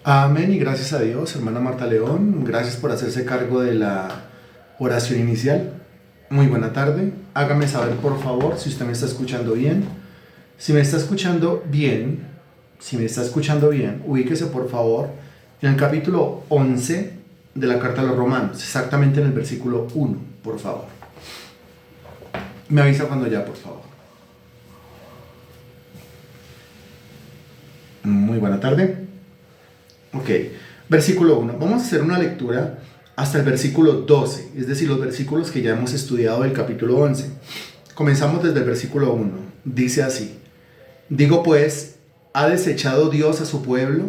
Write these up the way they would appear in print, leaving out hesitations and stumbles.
Amén y gracias a Dios, hermana Marta León. Gracias por hacerse cargo de la oración inicial. Muy buena tarde. Hágame saber, por favor, si usted me está escuchando bien. Si me está escuchando bien, ubíquese, por favor, en el capítulo 11 de la carta a los Romanos, exactamente en el versículo 1, por favor. Me avisa cuando ya, por favor. Muy buena tarde. Ok, versículo 1. Vamos a hacer una lectura hasta el versículo 12, es decir, los versículos que ya hemos estudiado del capítulo 11. Comenzamos desde el versículo 1. Dice así: Digo pues, ¿ha desechado Dios a su pueblo?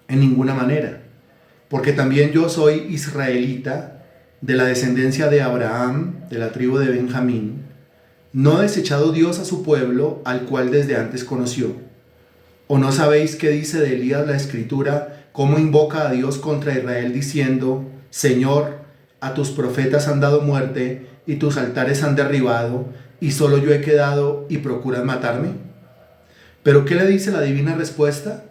En ninguna manera, porque también yo soy israelita, de la descendencia de Abraham, de la tribu de Benjamín. ¿No ha desechado Dios a su pueblo, al cual desde antes conoció? ¿O no sabéis qué dice de Elías la Escritura, cómo invoca a Dios contra Israel diciendo: Señor, a tus profetas han dado muerte y tus altares han derribado, y solo yo he quedado y procuran matarme? ¿Pero qué le dice la divina respuesta?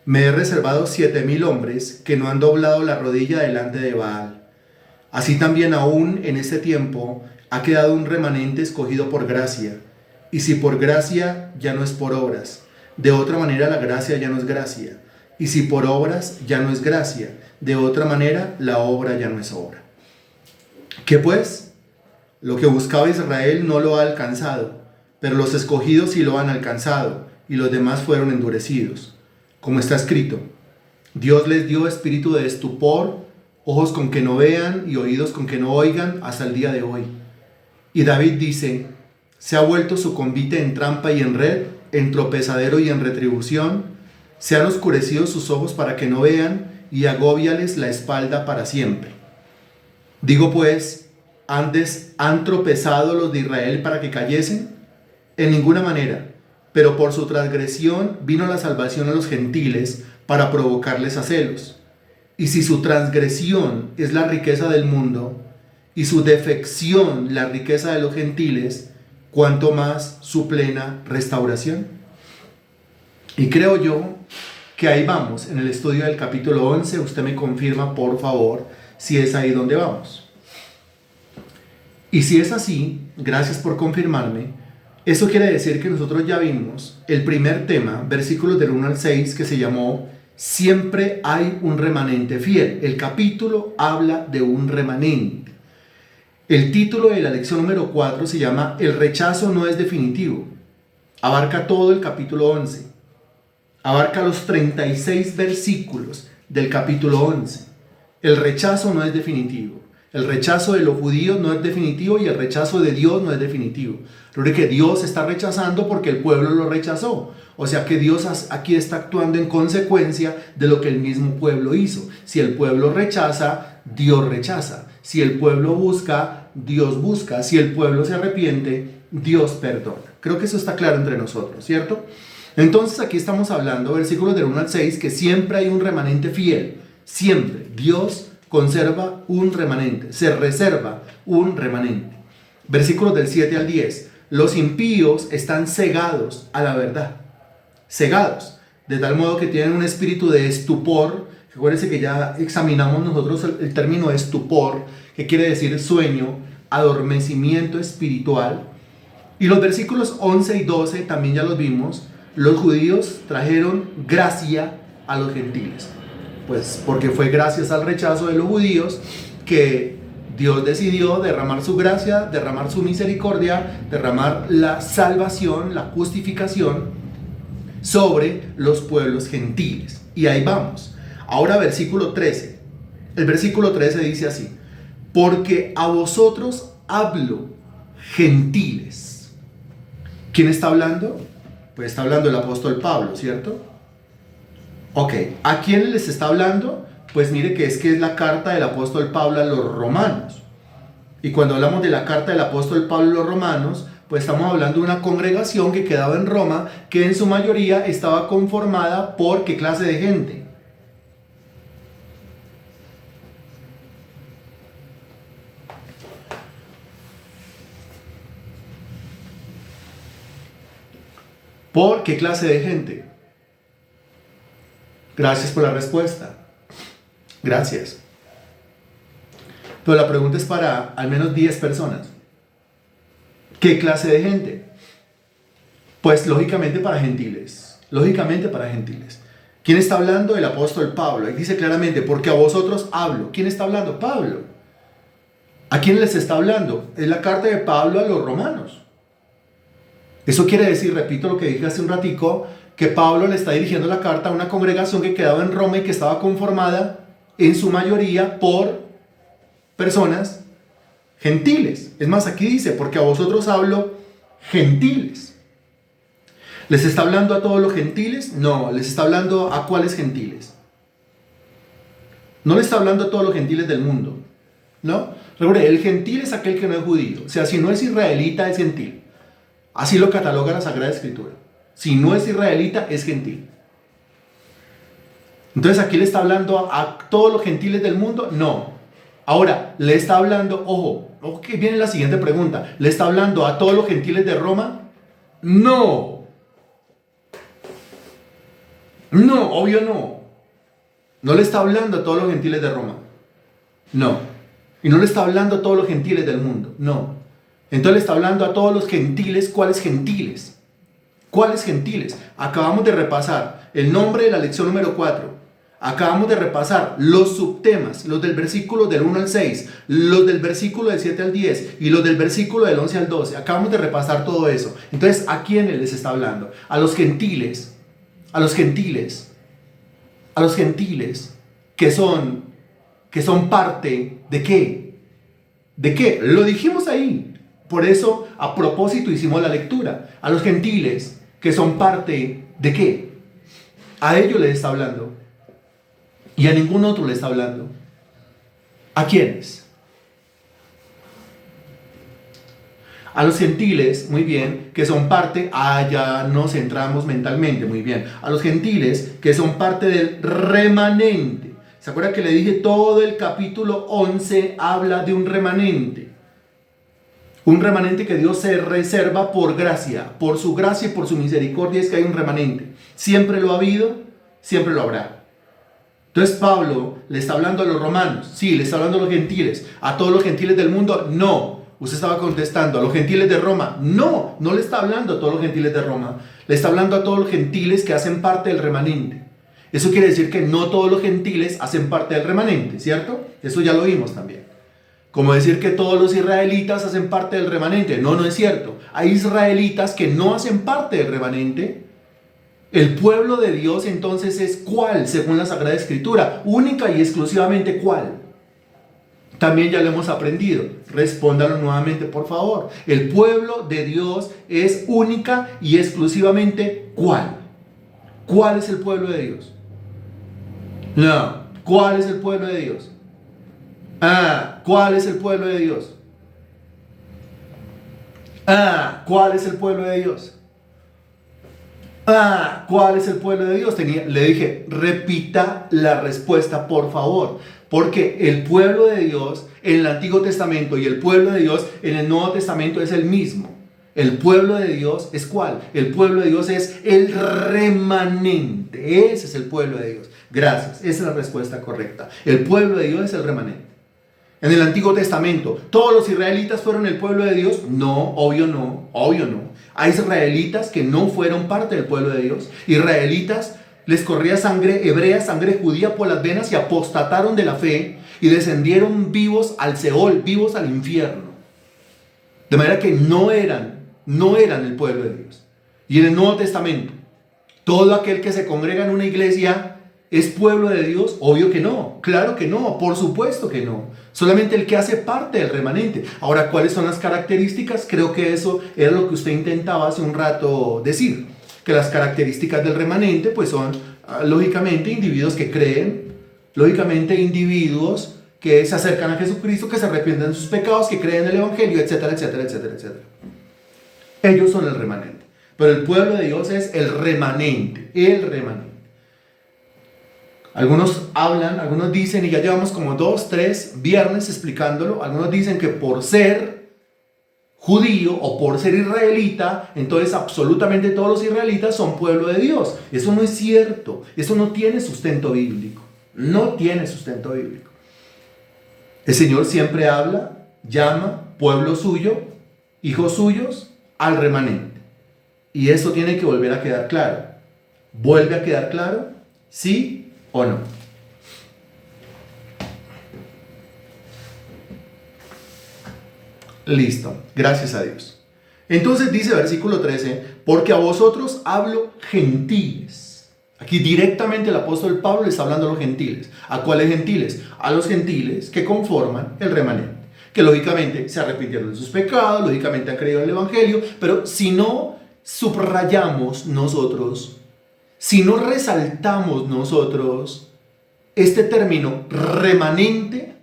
Me he reservado 7,000 hombres que no han doblado la rodilla delante de Baal. Así también aún en este tiempo ha quedado un remanente escogido por gracia, y si por gracia, ya no es por obras. De otra manera la gracia ya no es gracia, y si por obras ya no es gracia, de otra manera la obra ya no es obra. ¿Qué pues? Lo que buscaba Israel no lo ha alcanzado, pero los escogidos sí lo han alcanzado, y los demás fueron endurecidos. Como está escrito: Dios les dio espíritu de estupor, ojos con que no vean y oídos con que no oigan, hasta el día de hoy. Y David dice: se ha vuelto su convite en trampa y en red, en tropezadero y en retribución. Se han oscurecido sus ojos para que no vean, y agóbiales la espalda para siempre. Digo pues, ¿han tropezado los de Israel para que cayesen? En ninguna manera, pero por su transgresión vino la salvación a los gentiles para provocarles a celos. Y si su transgresión es la riqueza del mundo, y su defección la riqueza de los gentiles, ¿cuánto más su plena restauración? Y creo yo que ahí vamos, en el estudio del capítulo 11. Usted me confirma, por favor, si es ahí donde vamos. Y si es así, gracias por confirmarme. Eso quiere decir que nosotros ya vimos el primer tema, versículos del 1 al 6, que se llamó Siempre hay un remanente fiel. El capítulo habla de un remanente. El título de la lección número 4 se llama El rechazo no es definitivo. Abarca todo el capítulo 11. Abarca los 36 versículos del capítulo 11. El rechazo no es definitivo. El rechazo de los judíos no es definitivo y el rechazo de Dios no es definitivo. Lo que Dios está rechazando porque el pueblo lo rechazó. O sea que Dios aquí está actuando en consecuencia de lo que el mismo pueblo hizo. Si el pueblo rechaza, Dios rechaza. Si el pueblo busca, Dios busca. Si el pueblo se arrepiente, Dios perdona. Creo que eso está claro entre nosotros, ¿cierto? Entonces aquí estamos hablando, versículos del 1 al 6, que siempre hay un remanente fiel. Siempre. Dios conserva un remanente, se reserva un remanente. Versículos del 7 al 10. Los impíos están cegados a la verdad. Cegados. De tal modo que tienen un espíritu de estupor. Recuérdense que ya examinamos nosotros el término de estupor, que quiere decir sueño, adormecimiento espiritual. Y los versículos 11 y 12 también ya los vimos. Los judíos trajeron gracia a los gentiles. Pues porque fue gracias al rechazo de los judíos que Dios decidió derramar su gracia, derramar su misericordia, derramar la salvación, la justificación sobre los pueblos gentiles. Y ahí vamos. Ahora versículo 13. El versículo 13 dice así: porque a vosotros hablo, gentiles. ¿Quién está hablando? Pues está hablando el apóstol Pablo, ¿cierto? Ok, ¿a quién les está hablando? Pues mire que es la carta del apóstol Pablo a los romanos. Y cuando hablamos de la carta del apóstol Pablo a los romanos, pues estamos hablando de una congregación que quedaba en Roma, que en su mayoría estaba conformada por ¿qué clase de gente? ¿Por qué clase de gente? Gracias por la respuesta. Gracias. Pero la pregunta es para al menos 10 personas. ¿Qué clase de gente? Pues lógicamente para gentiles. Lógicamente para gentiles. ¿Quién está hablando? El apóstol Pablo. Ahí dice claramente, porque a vosotros hablo. ¿Quién está hablando? Pablo. ¿A quién les está hablando? Es la carta de Pablo a los romanos. Eso quiere decir, repito lo que dije hace un ratico, que Pablo le está dirigiendo la carta a una congregación que quedaba en Roma y que estaba conformada en su mayoría por personas gentiles. Es más, aquí dice, porque a vosotros hablo gentiles. ¿Les está hablando a todos los gentiles? No, les está hablando a cuáles gentiles. No le está hablando a todos los gentiles del mundo, ¿no? Recuerde, el gentil es aquel que no es judío. O sea, si no es israelita, es gentil. Así lo cataloga la Sagrada Escritura. Si no es israelita, es gentil. Entonces, ¿aquí le está hablando a todos los gentiles del mundo? No. Ahora, le está hablando, ojo que viene la siguiente pregunta. ¿Le está hablando a todos los gentiles de Roma? No. No, obvio no. No le está hablando a todos los gentiles de Roma. No. Y no le está hablando a todos los gentiles del mundo. No. Entonces le está hablando a todos los gentiles. ¿Cuáles gentiles? ¿Cuáles gentiles? Acabamos de repasar el nombre de la lección número 4. Acabamos de repasar los subtemas, los del versículo del 1 al 6, los del versículo del 7 al 10 y los del versículo del 11 al 12. Acabamos de repasar todo eso. Entonces, ¿a quiénes les está hablando? A los gentiles, a los gentiles, a los gentiles que son parte ¿de qué? ¿De qué? Lo dijimos ahí. Por eso, a propósito, hicimos la lectura. A los gentiles que son parte ¿de qué? A ellos les está hablando. Y a ningún otro le está hablando. ¿A quiénes? A los gentiles, muy bien, que son parte, ya nos centramos mentalmente, muy bien. A los gentiles que son parte del remanente. ¿Se acuerda que le dije todo el capítulo 11 habla de un remanente? Un remanente que Dios se reserva por gracia, por su gracia y por su misericordia es que hay un remanente. Siempre lo ha habido, siempre lo habrá. Entonces Pablo le está hablando a los romanos, sí, le está hablando a los gentiles, a todos los gentiles del mundo, no. Usted estaba contestando, a los gentiles de Roma, no, no le está hablando a todos los gentiles de Roma, le está hablando a todos los gentiles que hacen parte del remanente. Eso quiere decir que no todos los gentiles hacen parte del remanente, ¿cierto? Eso ya lo vimos también. Como decir que todos los israelitas hacen parte del remanente, no, no es cierto. Hay israelitas que no hacen parte del remanente. El pueblo de Dios entonces es ¿cuál? Según la Sagrada Escritura, única y exclusivamente ¿cuál? También ya lo hemos aprendido. Respóndalo nuevamente, por favor. El pueblo de Dios es única y exclusivamente ¿cuál? ¿Cuál es el pueblo de Dios? No. ¿Cuál es el pueblo de Dios? ¿Cuál es el pueblo de Dios? ¿Cuál es el pueblo de Dios? ¿Cuál es el pueblo de Dios? Le dije, repita la respuesta, por favor. Porque el pueblo de Dios en el Antiguo Testamento y el pueblo de Dios en el Nuevo Testamento es el mismo. El pueblo de Dios es ¿cuál? El pueblo de Dios es el remanente. Ese es el pueblo de Dios. Gracias, esa es la respuesta correcta. El pueblo de Dios es el remanente. En el Antiguo Testamento, ¿todos los israelitas fueron el pueblo de Dios? No, obvio no, obvio no. Hay israelitas que no fueron parte del pueblo de Dios. Israelitas les corría sangre hebrea, sangre judía por las venas y apostataron de la fe y descendieron vivos al Seol, vivos al infierno. De manera que no eran el pueblo de Dios. Y en el Nuevo Testamento, todo aquel que se congrega en una iglesia ¿es pueblo de Dios? Obvio que no, claro que no, por supuesto que no. Solamente el que hace parte del remanente. Ahora, ¿cuáles son las características? Creo que eso era lo que usted intentaba hace un rato decir. Que las características del remanente pues son, lógicamente, individuos que creen, lógicamente, individuos que se acercan a Jesucristo, que se arrepienten de sus pecados, que creen en el Evangelio, etcétera, etcétera, etcétera, etcétera. Ellos son el remanente. Pero el pueblo de Dios es el remanente, el remanente. Algunos hablan, algunos dicen, y ya llevamos como 2, 3 viernes explicándolo, algunos dicen que por ser judío o por ser israelita, entonces absolutamente todos los israelitas son pueblo de Dios. Eso no es cierto. Eso no tiene sustento bíblico. No tiene sustento bíblico. El Señor siempre habla, llama pueblo suyo, hijos suyos, al remanente. Y eso tiene que volver a quedar claro. ¿Vuelve a quedar claro? ¿Sí o no? Listo, gracias a Dios. Entonces dice versículo 13, porque a vosotros hablo gentiles. Aquí directamente el apóstol Pablo le está hablando a los gentiles. ¿A cuáles gentiles? A los gentiles que conforman el remanente, que lógicamente se arrepintieron de sus pecados, lógicamente han creído en el evangelio, pero si no subrayamos nosotros, si no resaltamos nosotros este término remanente,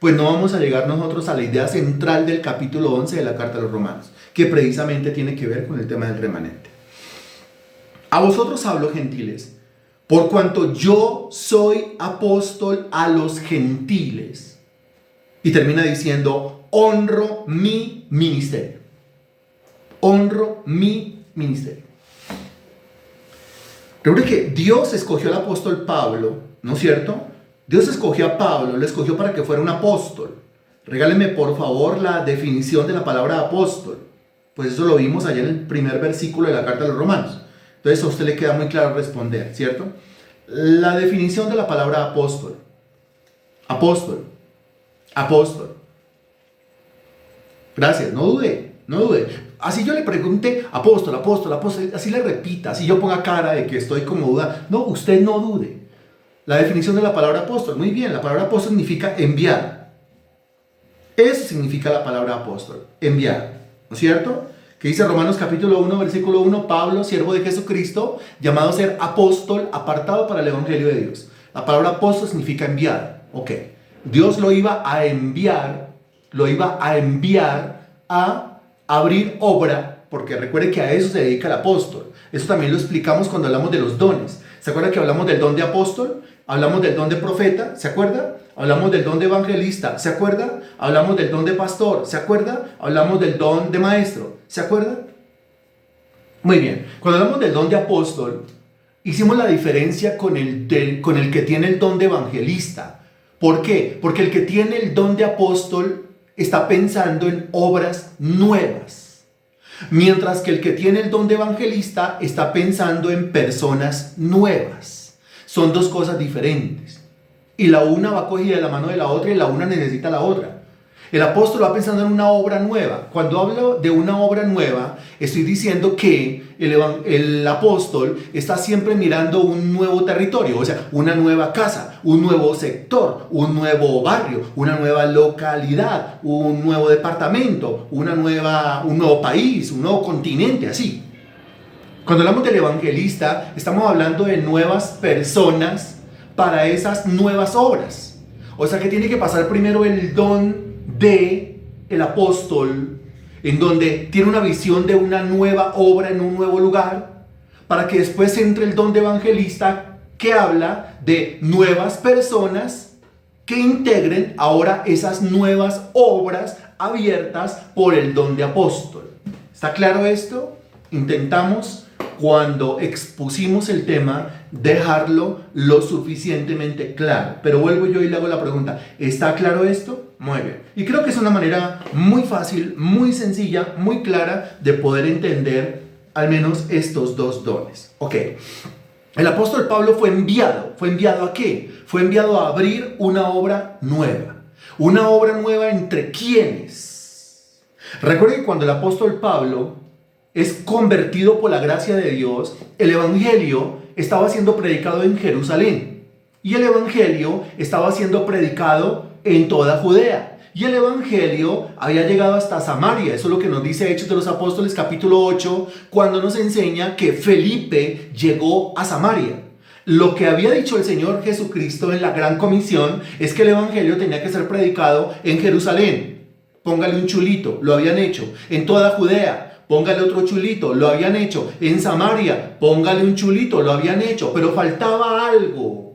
pues no vamos a llegar nosotros a la idea central del capítulo 11 de la carta a los Romanos, que precisamente tiene que ver con el tema del remanente. A vosotros hablo, gentiles, por cuanto yo soy apóstol a los gentiles. Y termina diciendo, honro mi ministerio. Honro mi ministerio. Recuerden que Dios escogió al apóstol Pablo, ¿no es cierto? Dios escogió a Pablo, le escogió para que fuera un apóstol. Regálenme por favor la definición de la palabra apóstol. Pues eso lo vimos allá en el primer versículo de la carta a los Romanos. Entonces a usted le queda muy claro responder, ¿cierto? La definición de la palabra apóstol. Apóstol. Apóstol. Gracias, no dude, no dude. Así yo le pregunte, apóstol, apóstol, apóstol, así le repita, así yo ponga cara de que estoy como duda. No, usted no dude. La definición de la palabra apóstol, muy bien, la palabra apóstol significa enviar. Eso significa la palabra apóstol, enviar, ¿no es cierto? Que dice Romanos capítulo 1, versículo 1, Pablo, siervo de Jesucristo, llamado a ser apóstol, apartado para el evangelio de Dios. La palabra apóstol significa enviar, ok. Dios lo iba a enviar a abrir obra, porque recuerde que a eso se dedica el apóstol. Eso también lo explicamos cuando hablamos de los dones. ¿Se acuerda que hablamos del don de apóstol? Hablamos del don de profeta, ¿se acuerda? Hablamos del don de evangelista, ¿se acuerda? Hablamos del don de pastor, ¿se acuerda? Hablamos del don de maestro, ¿se acuerda? Muy bien, cuando hablamos del don de apóstol, hicimos la diferencia con el que tiene el don de evangelista. ¿Por qué? Porque el que tiene el don de apóstol está pensando en obras nuevas, mientras que el que tiene el don de evangelista está pensando en personas nuevas. Son dos cosas diferentes. Y la una va cogida de la mano de la otra y la una necesita la otra. El apóstol va pensando en una obra nueva. Cuando hablo de una obra nueva, estoy diciendo que el apóstol está siempre mirando un nuevo territorio, o sea, una nueva casa, un nuevo sector, un nuevo barrio, una nueva localidad, un nuevo departamento, un nuevo país, un nuevo continente, así. Cuando hablamos del evangelista, estamos hablando de nuevas personas para esas nuevas obras. O sea que tiene que pasar primero el don de el apóstol, en donde tiene una visión de una nueva obra en un nuevo lugar, para que después entre el don de evangelista, que habla de nuevas personas que integren ahora esas nuevas obras abiertas por el don de apóstol. ¿Está claro esto? Intentamos, cuando expusimos el tema, dejarlo lo suficientemente claro. Pero vuelvo yo y le hago la pregunta, ¿está claro esto? Muy bien. Y creo que es una manera muy fácil, muy sencilla, muy clara de poder entender al menos estos dos dones. Ok. El apóstol Pablo fue enviado. ¿Fue enviado a qué? Fue enviado a abrir una obra nueva. ¿Una obra nueva entre quiénes? Recuerden que cuando el apóstol Pablo es convertido por la gracia de Dios, el evangelio estaba siendo predicado en Jerusalén. Y el evangelio estaba siendo predicado en toda Judea. Y el evangelio había llegado hasta Samaria. Eso es lo que nos dice Hechos de los Apóstoles capítulo 8, cuando nos enseña que Felipe llegó a Samaria. Lo que había dicho el Señor Jesucristo en la Gran Comisión es que el evangelio tenía que ser predicado en Jerusalén. Póngale un chulito, lo habían hecho. En toda Judea. Póngale otro chulito, lo habían hecho. En Samaria, póngale un chulito, lo habían hecho. Pero faltaba algo.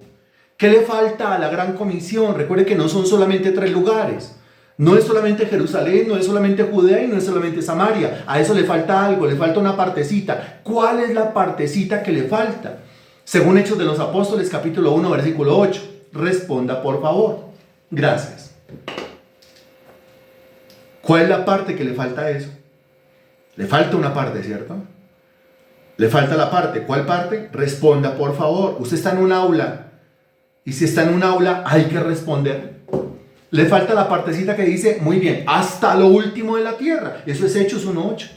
¿Qué le falta a la Gran Comisión? Recuerde que no son solamente 3 lugares. No es solamente Jerusalén, no es solamente Judea y no es solamente Samaria. A eso le falta algo, le falta una partecita. ¿Cuál es la partecita que le falta? Según Hechos de los Apóstoles, capítulo 1, versículo 8. Responda, por favor. Gracias. ¿Cuál es la parte que le falta a eso? Le falta una parte, ¿cierto? Le falta la parte. ¿Cuál parte? Responda, por favor. Usted está en un aula. Y si está en un aula, hay que responder. Le falta la partecita que dice, muy bien, hasta lo último de la tierra. Eso es Hechos 1:8.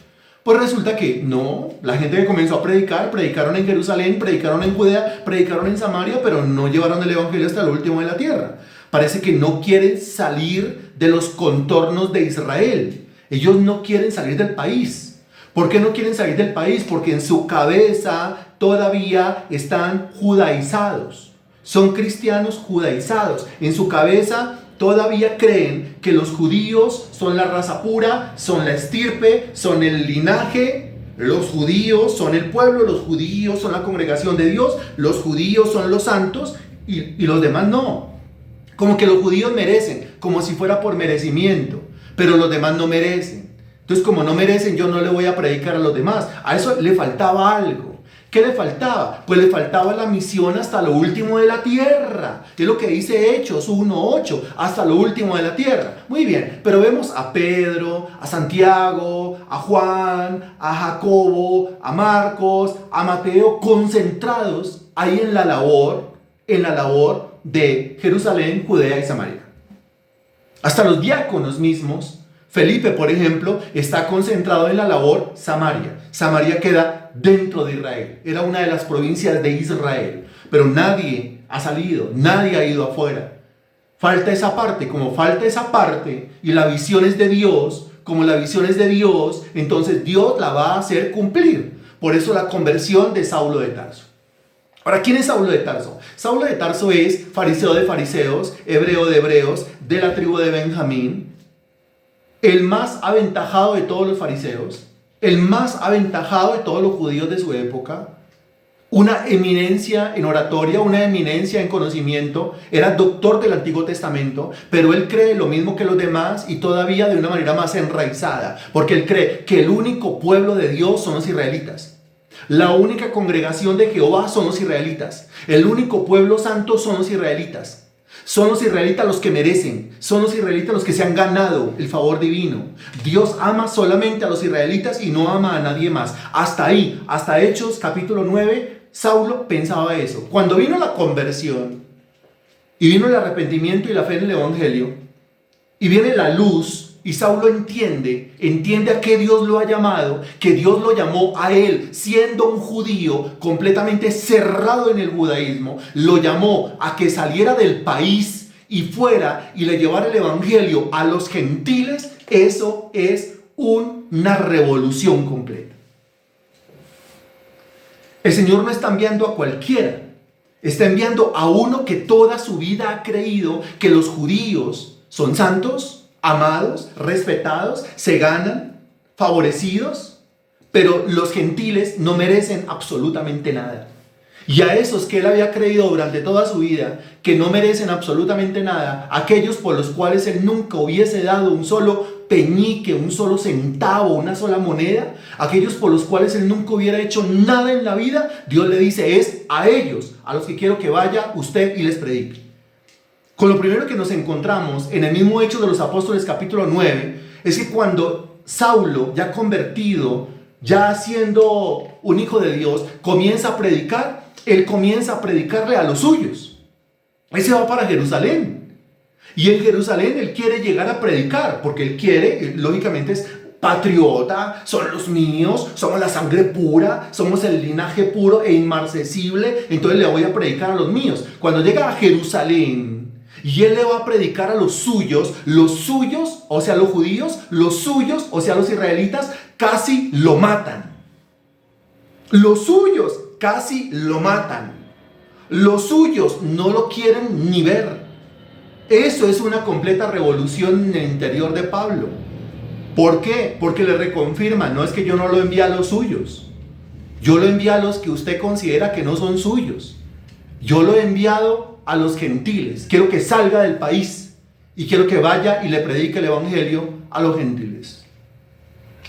Pues resulta que no, la gente que comenzó a predicar, predicaron en Jerusalén, predicaron en Judea, predicaron en Samaria, pero no llevaron el evangelio hasta lo último de la tierra. Parece que no quieren salir de los contornos de Israel. Ellos no quieren salir del país. ¿Por qué no quieren salir del país? Porque en su cabeza todavía están judaizados. Son cristianos judaizados. En su cabeza todavía creen que los judíos son la raza pura, son la estirpe, son el linaje. Los judíos son el pueblo, los judíos son la congregación de Dios, los judíos son los santos y los demás no. Como que los judíos merecen, como si fuera por merecimiento, pero los demás no merecen. Entonces, como no merecen, yo no le voy a predicar a los demás. A eso le faltaba algo. ¿Qué le faltaba? Pues le faltaba la misión hasta lo último de la tierra. Es lo que dice Hechos 1:8, hasta lo último de la tierra. Muy bien, pero vemos a Pedro, a Santiago, a Juan, a Jacobo, a Marcos, a Mateo, concentrados ahí en la labor de Jerusalén, Judea y Samaria. Hasta los diáconos mismos, Felipe, por ejemplo, está concentrado en la labor Samaria. Samaria queda dentro de Israel. Era una de las provincias de Israel. Pero nadie ha salido, nadie ha ido afuera. Falta esa parte. Como falta esa parte y la visión es de Dios, como la visión es de Dios, entonces Dios la va a hacer cumplir. Por eso la conversión de Saulo de Tarso. Ahora, ¿quién es Saulo de Tarso? Saulo de Tarso es fariseo de fariseos, hebreo de hebreos, de la tribu de Benjamín, el más aventajado de todos los fariseos, el más aventajado de todos los judíos de su época, una eminencia en oratoria, una eminencia en conocimiento, era doctor del Antiguo Testamento, pero él cree lo mismo que los demás y todavía de una manera más enraizada, porque él cree que el único pueblo de Dios son los israelitas. La única congregación de Jehová son los israelitas. El único pueblo santo son los israelitas. Son los israelitas los que merecen. Son los israelitas los que se han ganado el favor divino. Dios ama solamente a los israelitas y no ama a nadie más. Hasta ahí, hasta Hechos capítulo 9, Saulo pensaba eso. Cuando vino la conversión y vino el arrepentimiento y la fe en el evangelio y viene la luz, y Saulo entiende a qué Dios lo ha llamado, que Dios lo llamó a él, siendo un judío completamente cerrado en el judaísmo, lo llamó a que saliera del país y fuera y le llevara el evangelio a los gentiles. Eso es una revolución completa. El Señor no está enviando a cualquiera, está enviando a uno que toda su vida ha creído que los judíos son santos, amados, respetados, se ganan, favorecidos, pero los gentiles no merecen absolutamente nada. Y a esos que él había creído durante toda su vida, que no merecen absolutamente nada, aquellos por los cuales él nunca hubiese dado un solo peñique, un solo centavo, una sola moneda, aquellos por los cuales él nunca hubiera hecho nada en la vida, Dios le dice, es a ellos a los que quiero que vaya usted y les predique. Con lo primero que nos encontramos en el mismo Hechos de los Apóstoles capítulo 9, es que cuando Saulo, ya convertido, ya siendo un hijo de Dios, comienza a predicar, él comienza a predicarle a los suyos. Él se va para Jerusalén. Y en Jerusalén él quiere llegar a predicar, porque él quiere, lógicamente es patriota, son los míos, somos la sangre pura, somos el linaje puro e inmarcesible, entonces le voy a predicar a los míos. Cuando llega a Jerusalén, y él le va a predicar a los suyos, o sea, los judíos, los suyos, o sea, los israelitas, casi lo matan. Los suyos casi lo matan. Los suyos no lo quieren ni ver. Eso es una completa revolución en el interior de Pablo. ¿Por qué? Porque le reconfirma, no es que yo no lo envíe a los suyos. Yo lo envío a los que usted considera que no son suyos. Yo lo he enviado a los gentiles. Quiero que salga del país. y quiero que vaya y le predique el evangelio a los gentiles.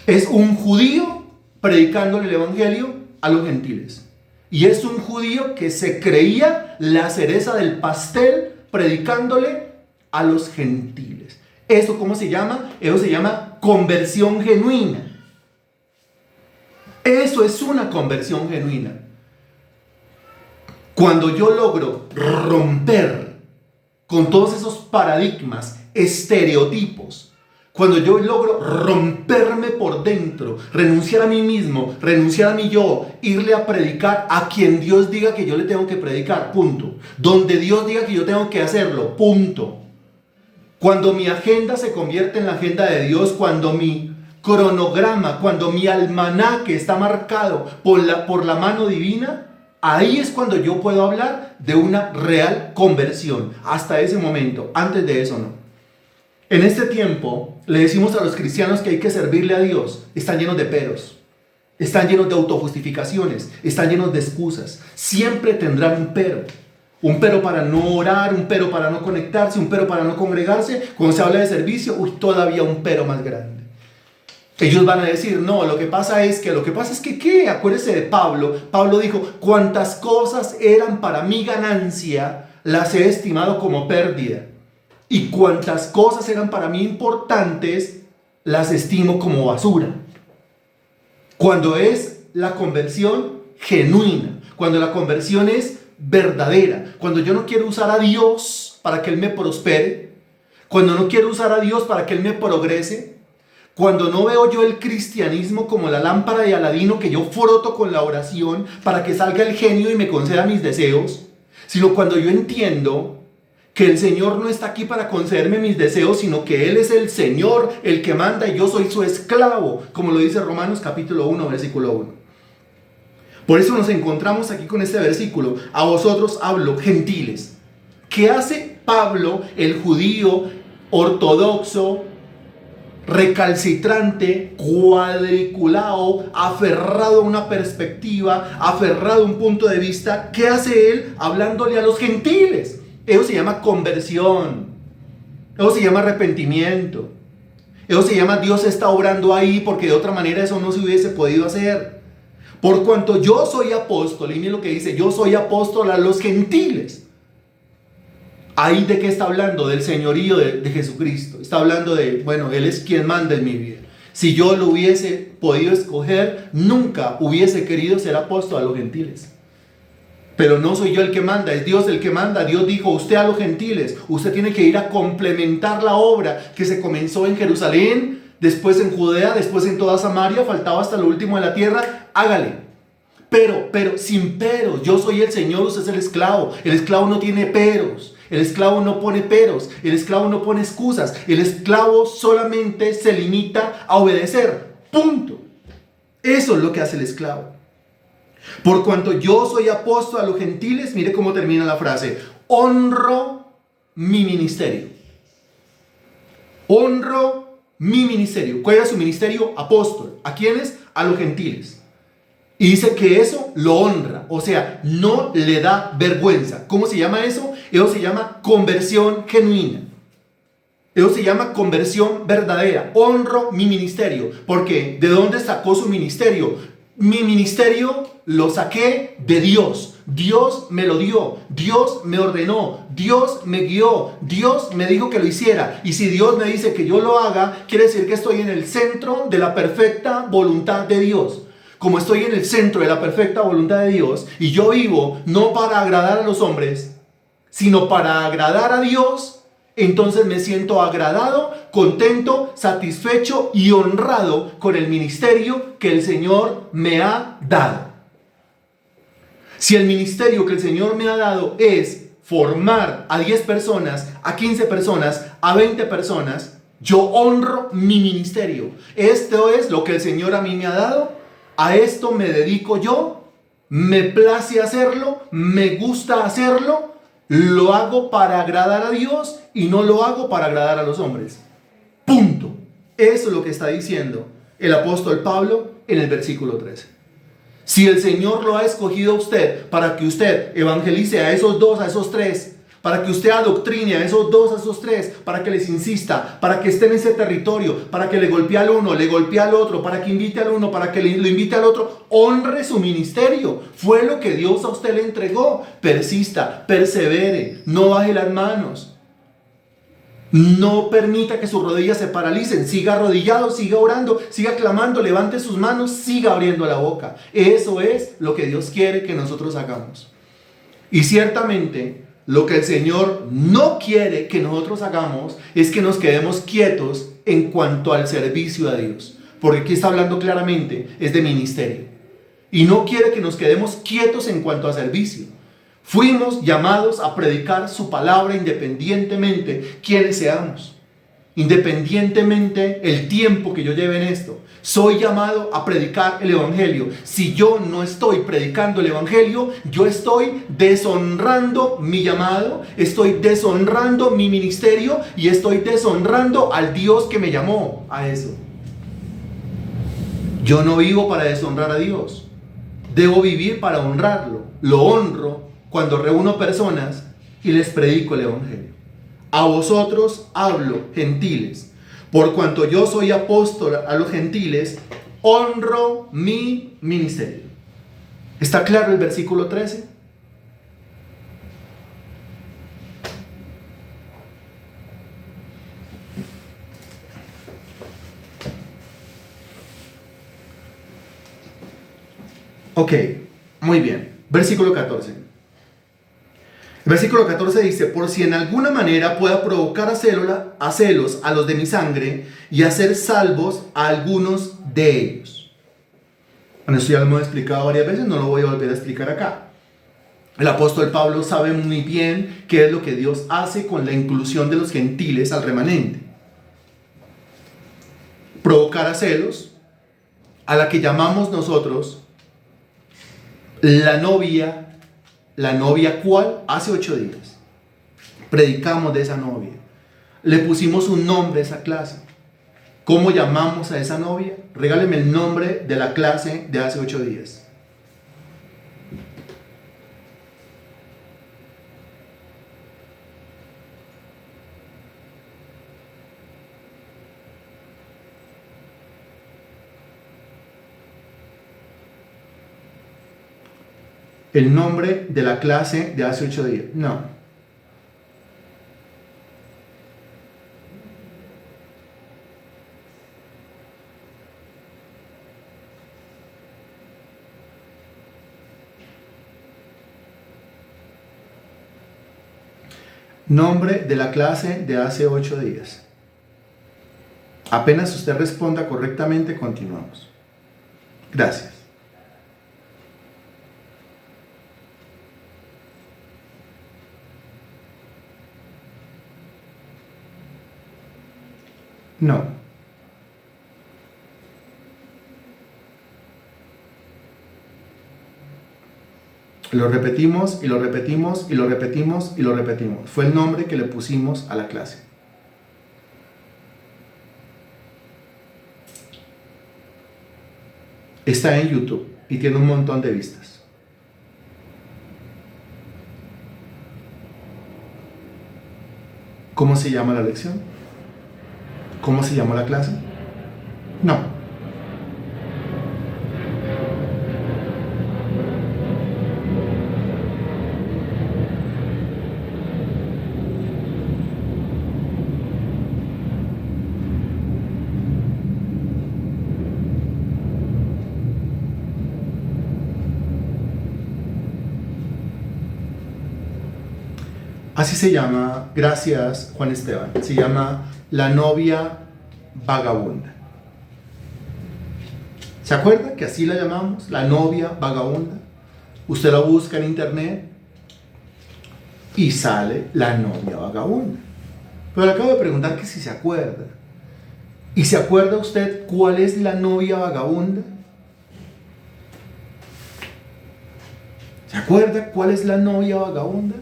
Es un judío predicándole el evangelio a los gentiles. Y es un judío que se creía la cereza del pastel predicándole a los gentiles. ¿Eso cómo se llama? Eso se llama conversión genuina. Eso es una conversión genuina. Cuando yo logro romper con todos esos paradigmas, estereotipos, cuando yo logro romperme por dentro, renunciar a mí mismo, renunciar a mi yo, irle a predicar a quien Dios diga que yo le tengo que predicar, punto. Donde Dios diga que yo tengo que hacerlo, punto. Cuando mi agenda se convierte en la agenda de Dios, cuando mi cronograma, cuando mi almanaque está marcado por la mano divina, ahí es cuando yo puedo hablar de una real conversión. Hasta ese momento, antes de eso no. En este tiempo le decimos a los cristianos que hay que servirle a Dios. Están llenos de peros, están llenos de autojustificaciones, están llenos de excusas. Siempre tendrán un pero. Un pero para no orar, un pero para no conectarse, un pero para no congregarse. Cuando se habla de servicio, todavía un pero más grande. Ellos van a decir, no, lo que pasa es que ¿qué? Acuérdese de Pablo. Pablo dijo, cuantas cosas eran para mi ganancia, las he estimado como pérdida. Y cuantas cosas eran para mí importantes, las estimo como basura. Cuando es la conversión genuina, cuando la conversión es verdadera, cuando yo no quiero usar a Dios para que Él me prospere, cuando no quiero usar a Dios para que Él me progrese, cuando no veo yo el cristianismo como la lámpara de Aladino que yo froto con la oración para que salga el genio y me conceda mis deseos, sino cuando yo entiendo que el Señor no está aquí para concederme mis deseos, sino que Él es el Señor, el que manda y yo soy su esclavo, como lo dice Romanos capítulo 1, versículo 1. Por eso nos encontramos aquí con este versículo. A vosotros hablo, gentiles. ¿Qué hace Pablo, el judío ortodoxo, recalcitrante, cuadriculado, aferrado a una perspectiva, aferrado a un punto de vista? ¿Qué hace él hablándole a los gentiles? Eso se llama conversión. Eso se llama arrepentimiento. Eso se llama Dios está obrando ahí, porque de otra manera eso no se hubiese podido hacer. Por cuanto yo soy apóstol, y miren lo que dice, yo soy apóstol a los gentiles. ¿Ahí de qué está hablando? Del señorío de Jesucristo. Está hablando de, bueno, Él es quien manda en mi vida. Si yo lo hubiese podido escoger, nunca hubiese querido ser apóstol a los gentiles. Pero no soy yo el que manda, es Dios el que manda. Dios dijo, usted a los gentiles, usted tiene que ir a complementar la obra que se comenzó en Jerusalén, después en Judea, después en toda Samaria, faltaba hasta lo último de la tierra, hágale. Pero, sin peros, yo soy el Señor, usted es el esclavo no tiene peros, el esclavo no pone peros, el esclavo no pone excusas, el esclavo solamente se limita a obedecer, punto. Eso es lo que hace el esclavo. Por cuanto yo soy apóstol a los gentiles, mire cómo termina la frase, honro mi ministerio. Honro mi ministerio. ¿Cuál era su ministerio? Apóstol. ¿A quiénes? A los gentiles. Y dice que eso lo honra, o sea, no le da vergüenza. ¿Cómo se llama eso? Eso se llama conversión genuina. Eso se llama conversión verdadera. Honro mi ministerio. Porque ¿de dónde sacó su ministerio? Mi ministerio lo saqué de Dios. Dios me lo dio. Dios me ordenó. Dios me guió. Dios me dijo que lo hiciera. Y si Dios me dice que yo lo haga, quiere decir que estoy en el centro de la perfecta voluntad de Dios. Como estoy en el centro de la perfecta voluntad de Dios y yo vivo no para agradar a los hombres, sino para agradar a Dios, entonces me siento agradado, contento, satisfecho y honrado con el ministerio que el Señor me ha dado. Si el ministerio que el Señor me ha dado es formar a 10 personas, a 15 personas, a 20 personas, yo honro mi ministerio. Esto es lo que el Señor a mí me ha dado. A esto me dedico yo, me place hacerlo, me gusta hacerlo, lo hago para agradar a Dios y no lo hago para agradar a los hombres. Punto. Eso es lo que está diciendo el apóstol Pablo en el versículo 13. Si el Señor lo ha escogido a usted para que usted evangelice a esos 2, a esos 3, para que usted adoctrine a esos dos, a esos tres, para que les insista, para que estén en ese territorio, para que le golpee al uno, le golpee al otro, para que invite al uno, para que lo invite al otro. Honre su ministerio. Fue lo que Dios a usted le entregó. Persista, persevere, no baje las manos. No permita que sus rodillas se paralicen. Siga arrodillado, siga orando, siga clamando, levante sus manos, siga abriendo la boca. Eso es lo que Dios quiere que nosotros hagamos. Y ciertamente, lo que el Señor no quiere que nosotros hagamos es que nos quedemos quietos en cuanto al servicio a Dios. Porque aquí está hablando claramente, es de ministerio. Y no quiere que nos quedemos quietos en cuanto a servicio. Fuimos llamados a predicar su palabra independientemente quienes seamos. Independientemente el tiempo que yo lleve en esto. Soy llamado a predicar el evangelio. Si yo no estoy predicando el evangelio, yo estoy deshonrando mi llamado, estoy deshonrando mi ministerio y estoy deshonrando al Dios que me llamó a eso. Yo no vivo para deshonrar a Dios. Debo vivir para honrarlo. Lo honro cuando reúno personas y les predico el evangelio. A vosotros hablo, gentiles, por cuanto yo soy apóstol a los gentiles, honro mi ministerio. ¿Está claro el versículo 13? Ok, muy bien. Versículo 14. El versículo 14 dice: por si en alguna manera pueda provocar a celos a los de mi sangre y hacer salvos a algunos de ellos. Bueno, esto ya lo hemos explicado varias veces, no lo voy a volver a explicar acá. El apóstol Pablo sabe muy bien qué es lo que Dios hace con la inclusión de los gentiles al remanente. Provocar a celos, a la que llamamos nosotros la novia. ¿La novia cuál? Hace 8 días. Predicamos de esa novia. Le pusimos un nombre a esa clase. ¿Cómo llamamos a esa novia? Regáleme el nombre de la clase de hace 8 días. El nombre de la clase de hace 8 días. No. Nombre de la clase de hace 8 días. Apenas usted responda correctamente, continuamos. Gracias. No. Lo repetimos y lo repetimos y lo repetimos y lo repetimos. Fue el nombre que le pusimos a la clase. Está en YouTube y tiene un montón de vistas. ¿Cómo se llama la lección? ¿Cómo se llama la clase? No. Así se llama, gracias Juan Esteban, se llama La novia vagabunda. ¿Se acuerda que así la llamamos? La novia vagabunda. Usted la busca en internet y sale La novia vagabunda. Pero le acabo de preguntar que si se acuerda. ¿Y se acuerda usted cuál es la novia vagabunda? ¿Se acuerda cuál es la novia vagabunda?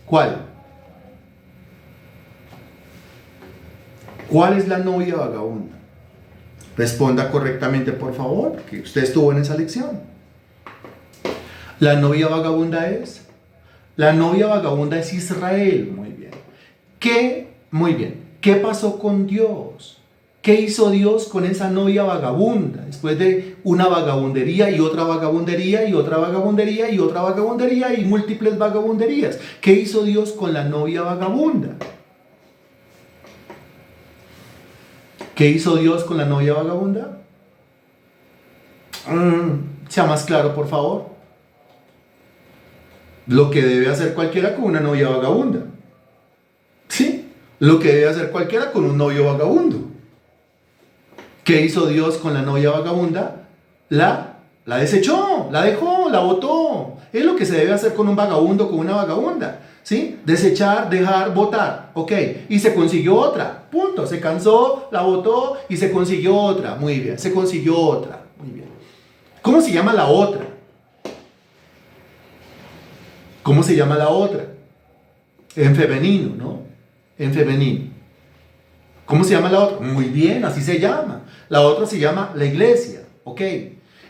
¿Cuál? ¿Cuál es la novia vagabunda? Responda correctamente, por favor, porque usted estuvo en esa lección. La novia vagabunda es La novia vagabunda es Israel. Muy bien. Muy bien. ¿Qué pasó con Dios? ¿Qué hizo Dios con esa novia vagabunda? Después de una vagabundería y otra vagabundería y otra vagabundería y otra vagabundería y múltiples vagabunderías. ¿Qué hizo Dios con la novia vagabunda? ¿Qué hizo Dios con la novia vagabunda? Sea más claro, por favor. Lo que debe hacer cualquiera con una novia vagabunda. ¿Sí? Lo que debe hacer cualquiera con un novio vagabundo. ¿Qué hizo Dios con la novia vagabunda? La desechó, la dejó, la botó. Es lo que se debe hacer con un vagabundo, con una vagabunda. ¿Sí? Desechar, dejar, botar. Ok. Y se consiguió otra. Punto. Se cansó, la botó y se consiguió otra. Muy bien. Se consiguió otra. Muy bien. ¿Cómo se llama la otra? ¿Cómo se llama la otra? En femenino, ¿no? En femenino. ¿Cómo se llama la otra? Muy bien, así se llama. La otra se llama la iglesia. Ok.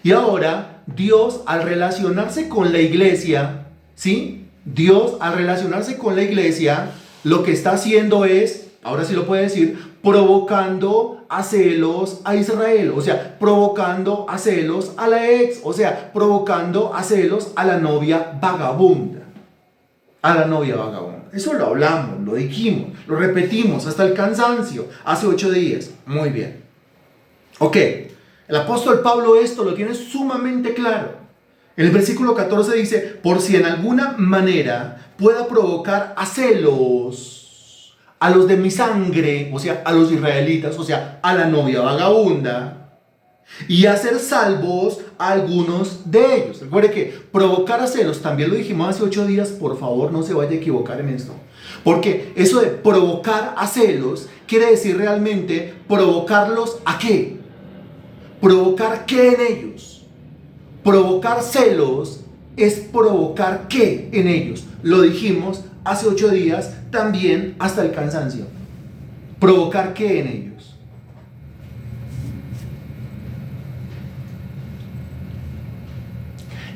Y ahora, Dios al relacionarse con la iglesia, ¿sí? Dios al relacionarse con la iglesia, lo que está haciendo es, ahora sí lo puede decir, provocando a celos a Israel. O sea, provocando a celos a la ex. O sea, provocando a celos a la novia vagabunda. A la novia vagabunda. Eso lo hablamos, lo dijimos, lo repetimos hasta el cansancio hace 8 días. Muy bien. Ok, el apóstol Pablo esto lo tiene sumamente claro. En el versículo 14 dice, por si en alguna manera pueda provocar a celos a los de mi sangre, o sea, a los israelitas, o sea, a la novia vagabunda, y hacer salvos a algunos de ellos. Recuerde que provocar a celos, también lo dijimos hace 8 días, por favor no se vaya a equivocar en esto. Porque eso de provocar a celos quiere decir realmente provocarlos ¿a qué? ¿Provocar qué en ellos? Provocar celos es provocar qué en ellos. Lo dijimos hace 8 días, también hasta el cansancio. ¿Provocar qué en ellos?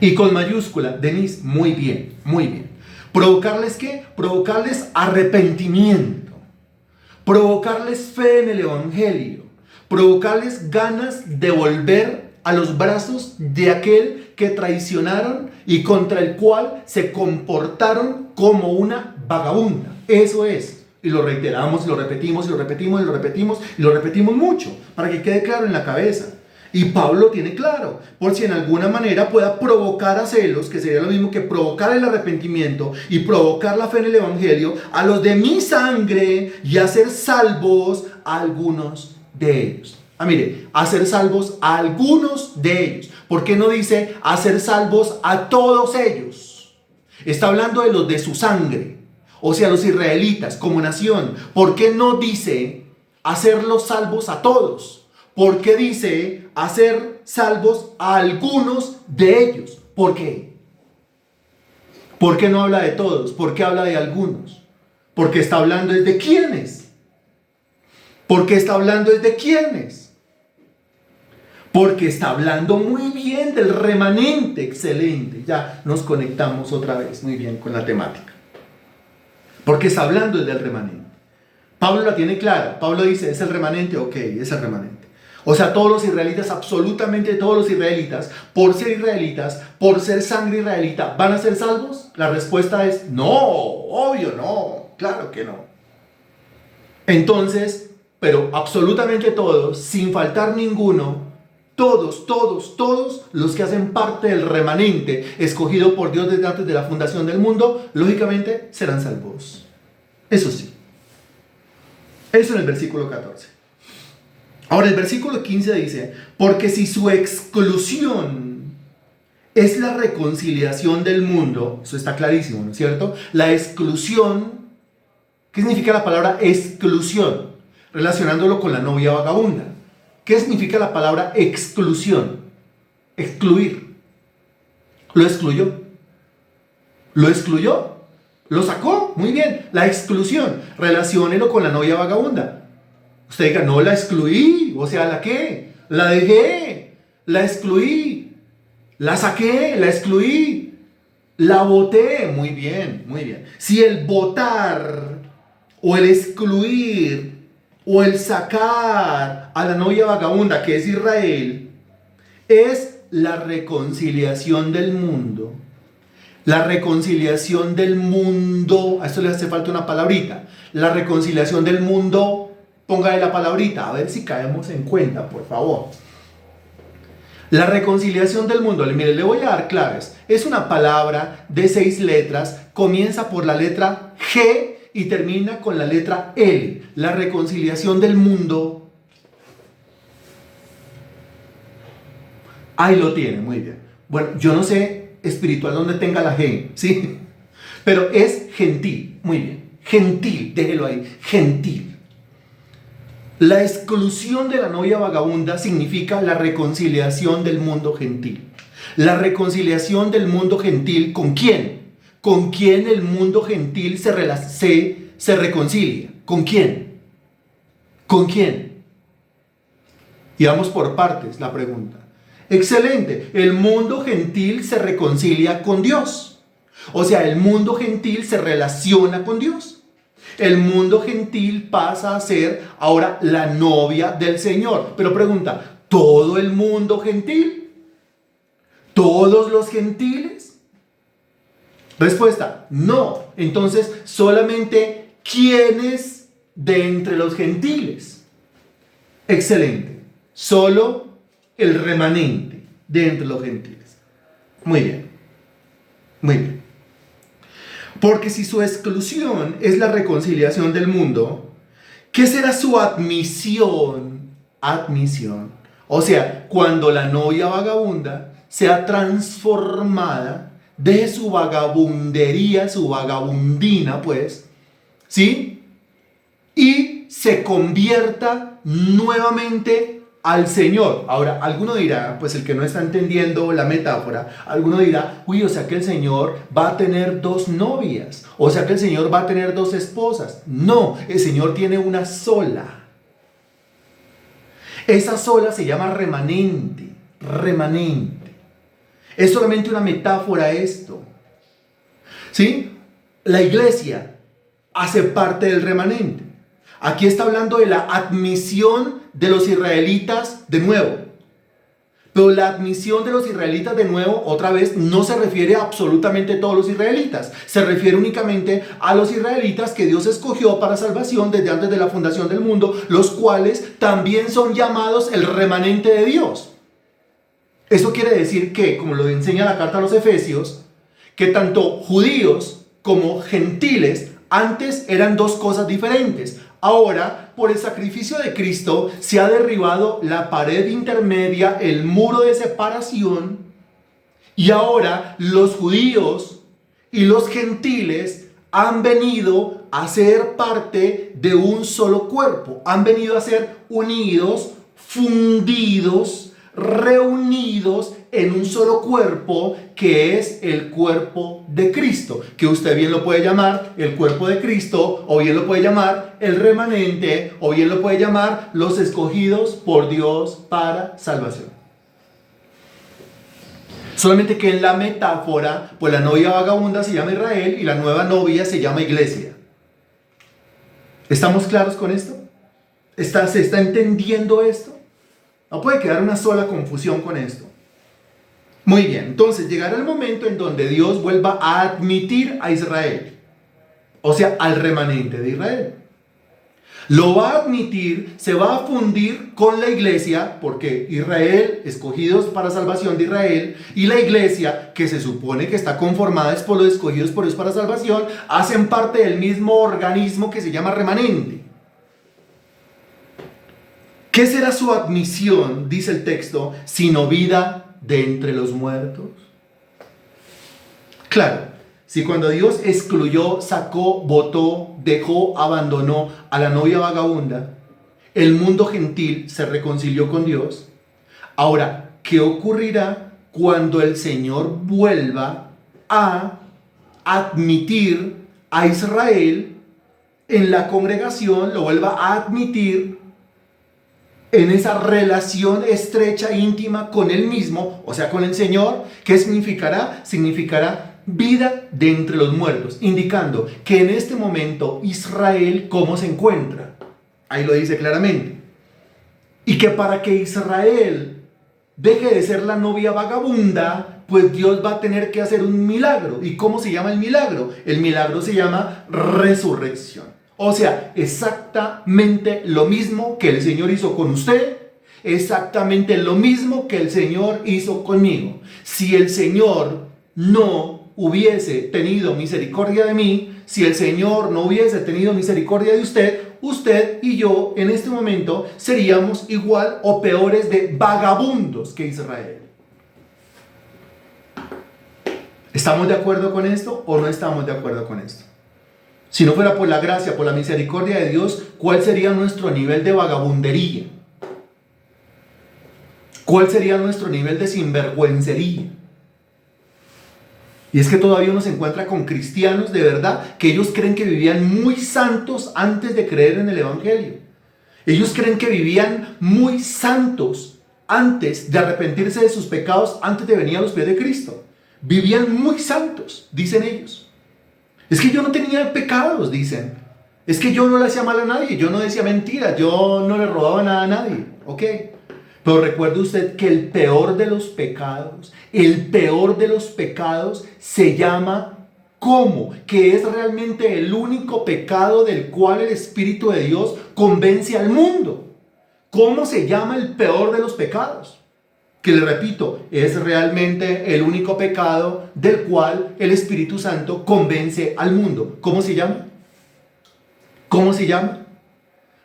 Y con mayúscula, Denise, muy bien, muy bien. ¿Provocarles qué? Provocarles arrepentimiento. Provocarles fe en el Evangelio. Provocarles ganas de volver a los brazos de aquel que traicionaron y contra el cual se comportaron como una vagabunda. Eso es. Y lo reiteramos, y lo repetimos, y lo repetimos, y lo repetimos, y lo repetimos mucho, para que quede claro en la cabeza. Y Pablo tiene claro, por si en alguna manera pueda provocar a celos, que sería lo mismo que provocar el arrepentimiento y provocar la fe en el Evangelio, a los de mi sangre y hacer salvos a algunos de ellos. Mire, hacer salvos a algunos de ellos. ¿Por qué no dice hacer salvos a todos ellos? Está hablando de los de su sangre, o sea, los israelitas como nación. ¿Por qué no dice hacerlos salvos a todos? ¿Por qué dice hacer salvos a algunos de ellos? ¿Por qué? ¿Por qué no habla de todos? ¿Por qué habla de algunos? Porque está hablando es de quiénes. ¿Por qué está hablando es de quiénes? Porque está hablando muy bien del remanente. Excelente. Ya nos conectamos otra vez muy bien con la temática. Porque está hablando del remanente. Pablo la tiene clara. Pablo dice, ¿es el remanente? Ok, es el remanente. O sea, todos los israelitas, absolutamente todos los israelitas, por ser sangre israelita, ¿van a ser salvos? La respuesta es no, obvio no, claro que no. Entonces, pero absolutamente todos, sin faltar ninguno, todos los que hacen parte del remanente escogido por Dios desde antes de la fundación del mundo, lógicamente serán salvos. Eso sí. Eso en el versículo 14. Ahora el versículo 15 dice, porque si su exclusión es la reconciliación del mundo, eso está clarísimo, ¿no es cierto? La exclusión, ¿qué significa la palabra exclusión? Relacionándolo con la novia vagabunda. ¿Qué significa la palabra exclusión? Excluir. Lo excluyó. Lo excluyó. Lo sacó. Muy bien. La exclusión. Relaciónelo con la novia vagabunda. Usted diga, no, la excluí, o sea, ¿la qué? La dejé, la excluí, la saqué, la excluí. La boté, muy bien, muy bien. Si el botar o el excluir o el sacar a la novia vagabunda, que es Israel, es la reconciliación del mundo. La reconciliación del mundo, a esto le hace falta una palabrita. La reconciliación del mundo, póngale la palabrita, a ver si caemos en cuenta, por favor. La reconciliación del mundo, mire, le voy a dar claves. Es una palabra de 6 letras, comienza por la letra G y termina con la letra L. La reconciliación del mundo. Ahí lo tiene, muy bien. Bueno, yo no sé espiritual donde tenga la G, ¿sí? Pero es gentil, muy bien. Gentil, déjelo ahí, gentil. La exclusión de la novia vagabunda significa la reconciliación del mundo gentil. La reconciliación del mundo gentil, ¿con quién? ¿Con quién el mundo gentil se reconcilia? ¿Con quién? ¿Con quién? Y vamos por partes la pregunta. Excelente, el mundo gentil se reconcilia con Dios. O sea, el mundo gentil se relaciona con Dios. El mundo gentil pasa a ser ahora la novia del Señor. Pero pregunta, ¿todo el mundo gentil? ¿Todos los gentiles? Respuesta, no. Entonces, solamente ¿quiénes de entre los gentiles? Excelente. Solo el remanente de entre los gentiles. Muy bien. Muy bien. Porque si su exclusión es la reconciliación del mundo, ¿qué será su admisión? Admisión. O sea, cuando la novia vagabunda sea transformada de su vagabundería, su vagabundina, pues, ¿sí? Y se convierta nuevamente al Señor. Ahora, alguno dirá, pues el que no está entendiendo la metáfora, alguno dirá, uy, o sea que el Señor va a tener 2 novias, o sea que el Señor va a tener 2 esposas. No, el Señor tiene una sola. Esa sola se llama remanente, remanente. Es solamente una metáfora esto. ¿Sí? La iglesia hace parte del remanente. Aquí está hablando de la admisión de los israelitas de nuevo. Pero la admisión de los israelitas de nuevo, otra vez, no se refiere a absolutamente todos los israelitas. Se refiere únicamente a los israelitas que Dios escogió para salvación desde antes de la fundación del mundo, los cuales también son llamados el remanente de Dios. Eso quiere decir que, como lo enseña la carta a los Efesios, que tanto judíos como gentiles antes eran 2 cosas diferentes. Ahora, por el sacrificio de Cristo, se ha derribado la pared intermedia, el muro de separación, y ahora los judíos y los gentiles han venido a ser parte de un solo cuerpo, han venido a ser unidos, fundidos, reunidos en un solo cuerpo, que es el cuerpo de Cristo, que usted bien lo puede llamar el cuerpo de Cristo, o bien lo puede llamar el remanente, o bien lo puede llamar los escogidos por Dios para salvación. Solamente que en la metáfora, pues la novia vagabunda se llama Israel y la nueva novia se llama iglesia. ¿Estamos claros con esto? ¿Se está entendiendo esto? No puede quedar una sola confusión con esto. Muy bien, entonces llegará el momento en donde Dios vuelva a admitir a Israel, o sea, al remanente de Israel. Lo va a admitir, se va a fundir con la iglesia, porque Israel, escogidos para salvación de Israel, y la iglesia, que se supone que está conformada por los escogidos por Dios para salvación, hacen parte del mismo organismo que se llama remanente. ¿Qué será su admisión, dice el texto, sino vida de entre los muertos? Claro, si cuando Dios excluyó, sacó, botó, dejó, abandonó a la novia vagabunda, el mundo gentil se reconcilió con Dios. Ahora, ¿qué ocurrirá cuando el Señor vuelva a admitir a Israel en la congregación, lo vuelva a admitir en esa relación estrecha, íntima con Él mismo, o sea, con el Señor? ¿Qué significará? Significará vida de entre los muertos, indicando que en este momento Israel, ¿cómo se encuentra? Ahí lo dice claramente. Y que para que Israel deje de ser la novia vagabunda, pues Dios va a tener que hacer un milagro. ¿Y cómo se llama el milagro? El milagro se llama resurrección. O sea, exactamente lo mismo que el Señor hizo con usted, exactamente lo mismo que el Señor hizo conmigo. Si el Señor no hubiese tenido misericordia de mí, si el Señor no hubiese tenido misericordia de usted, usted y yo en este momento seríamos igual o peores de vagabundos que Israel. ¿Estamos de acuerdo con esto o no estamos de acuerdo con esto? Si no fuera por la gracia, por la misericordia de Dios, ¿cuál sería nuestro nivel de vagabundería? ¿Cuál sería nuestro nivel de sinvergüencería? Y es que todavía uno se encuentra con cristianos de verdad que ellos creen que vivían muy santos antes de creer en el Evangelio. Ellos creen que vivían muy santos antes de arrepentirse de sus pecados, antes de venir a los pies de Cristo. Vivían muy santos, dicen ellos. Es que yo no tenía pecados, dicen. Es que yo no le hacía mal a nadie, yo no decía mentiras, yo no le robaba nada a nadie. Ok. Pero recuerde usted que el peor de los pecados se llama ¿cómo? Que es realmente el único pecado del cual el Espíritu de Dios convence al mundo. ¿Cómo se llama el peor de los pecados? Que le repito, es realmente el único pecado del cual el Espíritu Santo convence al mundo. ¿Cómo se llama? ¿Cómo se llama?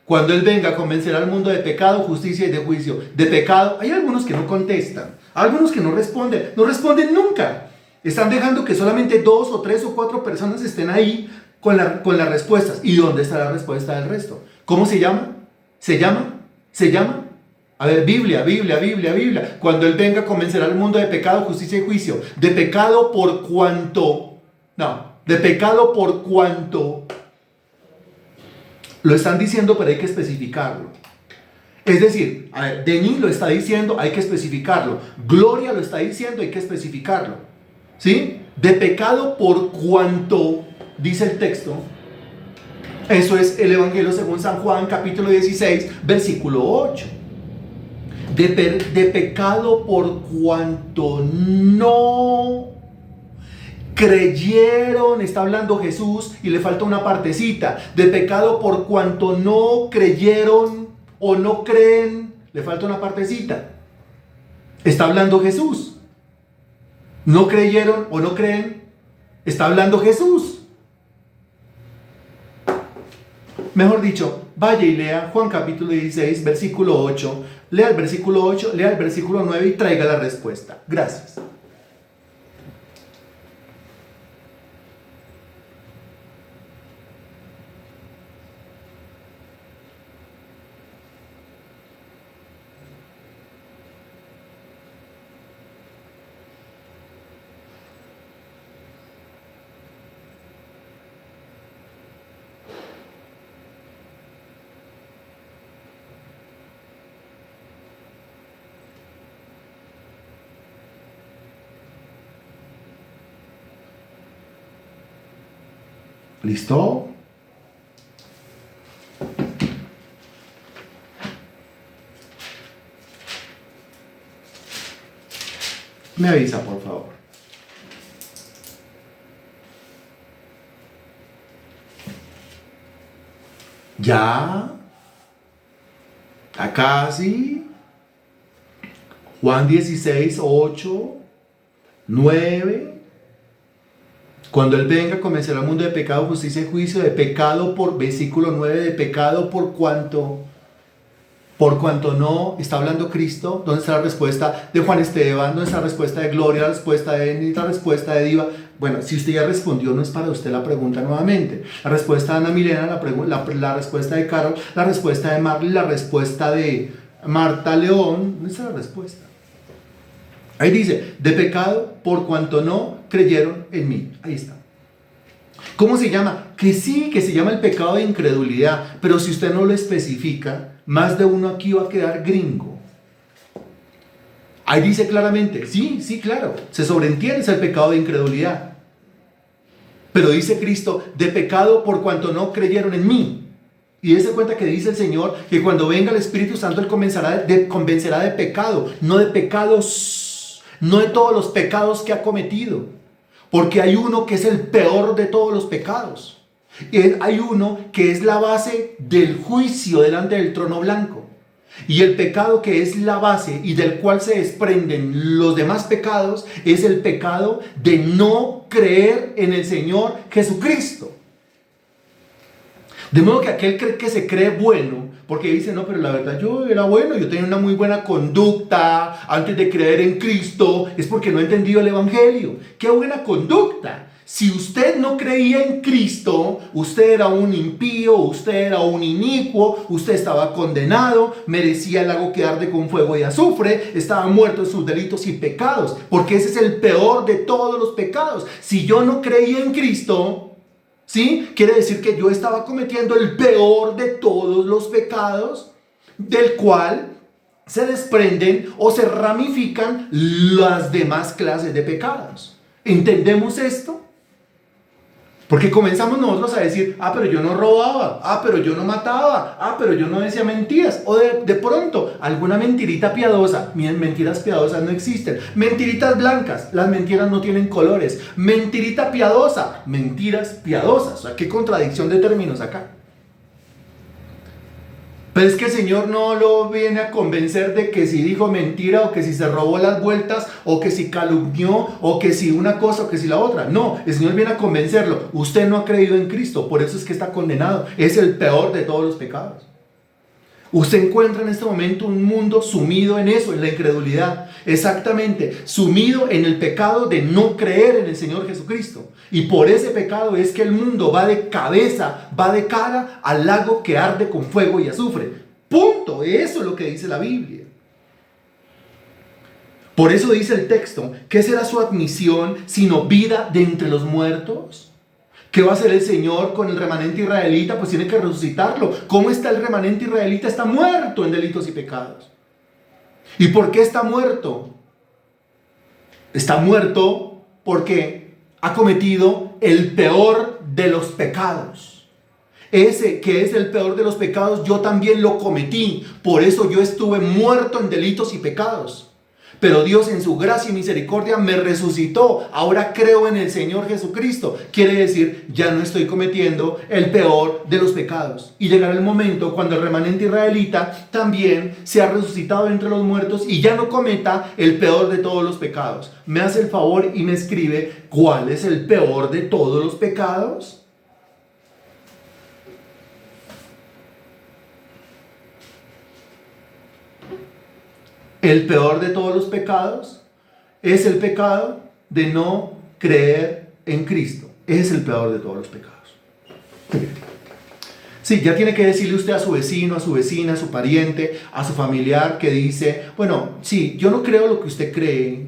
Cuando Él venga a convencer al mundo de pecado, justicia y de juicio. De pecado, hay algunos que no contestan, algunos que no responden nunca. Están dejando que solamente 2 o 3 o 4 personas estén ahí con las respuestas. ¿Y dónde está la respuesta del resto? ¿Cómo se llama? ¿Se llama? A ver, Biblia. Cuando Él venga a convencer al mundo de pecado, justicia y juicio. De pecado por cuanto lo están diciendo, pero hay que especificarlo. Es decir, a ver, Denis lo está diciendo, hay que especificarlo. Gloria lo está diciendo, hay que especificarlo. ¿Sí? De pecado por cuanto, dice el texto. Eso es el Evangelio según San Juan, capítulo 16, versículo 8. De pecado por cuanto no creyeron, está hablando Jesús y le falta una partecita. De pecado por cuanto no creyeron o no creen, le falta una partecita. Está hablando Jesús. No creyeron o no creen, está hablando Jesús. Mejor dicho, vaya y lea Juan capítulo 16, versículo 8. Lea el versículo 8, lea el versículo 9 y traiga la respuesta. Gracias. ¿Listo? Me avisa, por favor. Ya. Acá sí. Juan 16, 8, 9. Cuando Él venga a convencer al mundo de pecado, justicia y juicio, de pecado por, versículo 9, de pecado por cuanto no, está hablando Cristo. ¿Dónde está la respuesta de Juan Esteban? ¿Dónde está la respuesta de Gloria? La respuesta de Eni, la respuesta de Diva. Bueno, si usted ya respondió, no es para usted la pregunta nuevamente. La respuesta de Ana Milena, la respuesta de Carol, la respuesta de Marley, la respuesta de Marta León. ¿Dónde está la respuesta? Ahí dice, de pecado por cuanto no creyeron en mí. Ahí está. ¿Cómo se llama? Que sí, que se llama el pecado de incredulidad. Pero si usted no lo especifica, más de uno aquí va a quedar gringo. Ahí dice claramente, sí, claro, se sobreentiende, es el pecado de incredulidad. Pero dice Cristo, de pecado por cuanto no creyeron en mí. Y dése cuenta que dice el Señor que cuando venga el Espíritu Santo, Él convencerá de pecado, no de pecados, no de todos los pecados que ha cometido. Porque hay uno que es el peor de todos los pecados. Y hay uno que es la base del juicio delante del trono blanco. Y el pecado que es la base y del cual se desprenden los demás pecados es el pecado de no creer en el Señor Jesucristo. De modo que aquel que se cree bueno, porque dice, no, pero la verdad yo era bueno, yo tenía una muy buena conducta antes de creer en Cristo, es porque no he entendido el Evangelio. ¿Qué buena conducta? Si usted no creía en Cristo, usted era un impío, usted era un inicuo, usted estaba condenado, merecía el lago que arde con fuego y azufre, estaba muerto en sus delitos y pecados, porque ese es el peor de todos los pecados. Si yo no creía en Cristo, ¿sí? Quiere decir que yo estaba cometiendo el peor de todos los pecados, del cual se desprenden o se ramifican las demás clases de pecados. ¿Entendemos esto? Porque comenzamos nosotros a decir, pero yo no robaba, pero yo no mataba, pero yo no decía mentiras. O de pronto, alguna mentirita piadosa. Mentiras piadosas no existen. Mentiritas blancas, las mentiras no tienen colores. Mentirita piadosa, mentiras piadosas. O sea, qué contradicción de términos acá. Pero es que el Señor no lo viene a convencer de que si dijo mentira o que si se robó las vueltas o que si calumnió o que si una cosa o que si la otra. No, el Señor viene a convencerlo. Usted no ha creído en Cristo, por eso es que está condenado. Es el peor de todos los pecados. Usted encuentra en este momento un mundo sumido en eso, en la incredulidad. Exactamente, sumido en el pecado de no creer en el Señor Jesucristo. Y por ese pecado es que el mundo va de cabeza, va de cara al lago que arde con fuego y azufre. Punto. Eso es lo que dice la Biblia. Por eso dice el texto, ¿qué será su admisión sino vida de entre los muertos? ¿Qué va a hacer el Señor con el remanente israelita? Pues tiene que resucitarlo. ¿Cómo está el remanente israelita? Está muerto en delitos y pecados. ¿Y por qué está muerto? Está muerto porque ha cometido el peor de los pecados. Ese que es el peor de los pecados, yo también lo cometí. Por eso yo estuve muerto en delitos y pecados. Pero Dios en su gracia y misericordia me resucitó. Ahora creo en el Señor Jesucristo. Quiere decir, ya no estoy cometiendo el peor de los pecados. Y llegará el momento cuando el remanente israelita también se ha resucitado entre los muertos y ya no cometa el peor de todos los pecados. Me hace el favor y me escribe, ¿cuál es el peor de todos los pecados? El peor de todos los pecados es el pecado de no creer en Cristo. Es el peor de todos los pecados. Sí, ya tiene que decirle usted a su vecino, a su vecina, a su pariente, a su familiar que dice, bueno, sí, yo no creo lo que usted cree,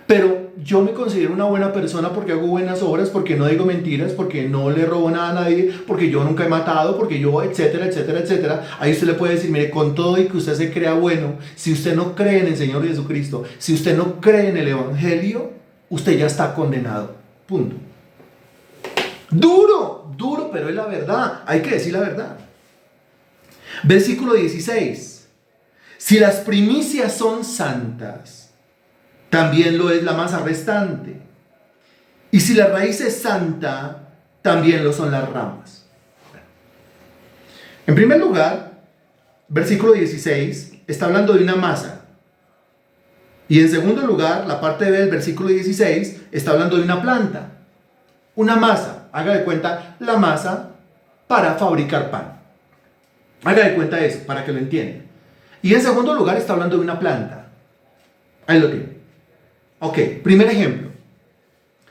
pero yo me considero una buena persona porque hago buenas obras, porque no digo mentiras, porque no le robo nada a nadie, porque yo nunca he matado, porque yo, etcétera, etcétera, etcétera. Ahí usted le puede decir, mire, con todo y que usted se crea bueno, si usted no cree en el Señor Jesucristo, si usted no cree en el Evangelio, usted ya está condenado. Punto. Duro, duro, pero es la verdad. Hay que decir la verdad. Versículo 16. Si las primicias son santas, también lo es la masa restante. Y si la raíz es santa, también lo son las ramas. En primer lugar, versículo 16 está hablando de una masa. Y en segundo lugar, la parte B del versículo 16 está hablando de una planta. Una masa, haga de cuenta, la masa para fabricar pan. Haga de cuenta eso, para que lo entienda. Y en segundo lugar está hablando de una planta. Ahí lo tiene. Ok, primer ejemplo.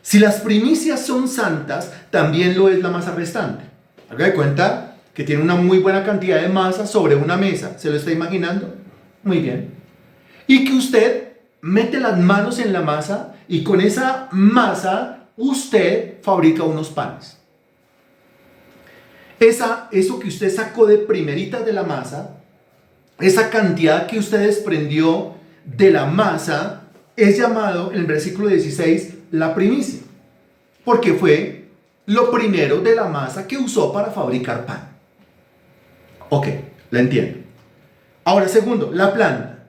Si las primicias son santas, también lo es la masa restante. Haga de cuenta que tiene una muy buena cantidad de masa sobre una mesa. ¿Se lo está imaginando? Muy bien. Y que usted mete las manos en la masa y con esa masa usted fabrica unos panes. Eso que usted sacó de primeritas de la masa, esa cantidad que usted desprendió de la masa, es llamado en el versículo 16 la primicia. porque fue lo primero de la masa que usó para fabricar pan. Ok, la entiendo. Ahora, segundo, la planta.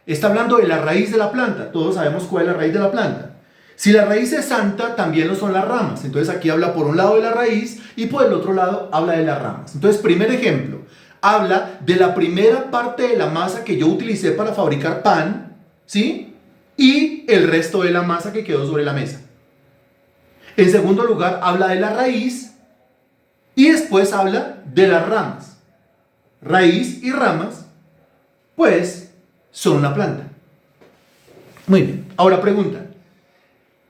Está hablando de la raíz de la planta. Todos sabemos cuál es la raíz de la planta. Si la raíz es santa, también lo son las ramas. Entonces aquí habla por un lado de la raíz y por el otro lado habla de las ramas. Entonces, primer ejemplo, habla de la primera parte de la masa que yo utilicé para fabricar pan, ¿sí? Y el resto de la masa que quedó sobre la mesa. En segundo lugar, habla de la raíz y después habla de las ramas. Raíz y ramas, pues, son una planta. Muy bien. Ahora pregunta.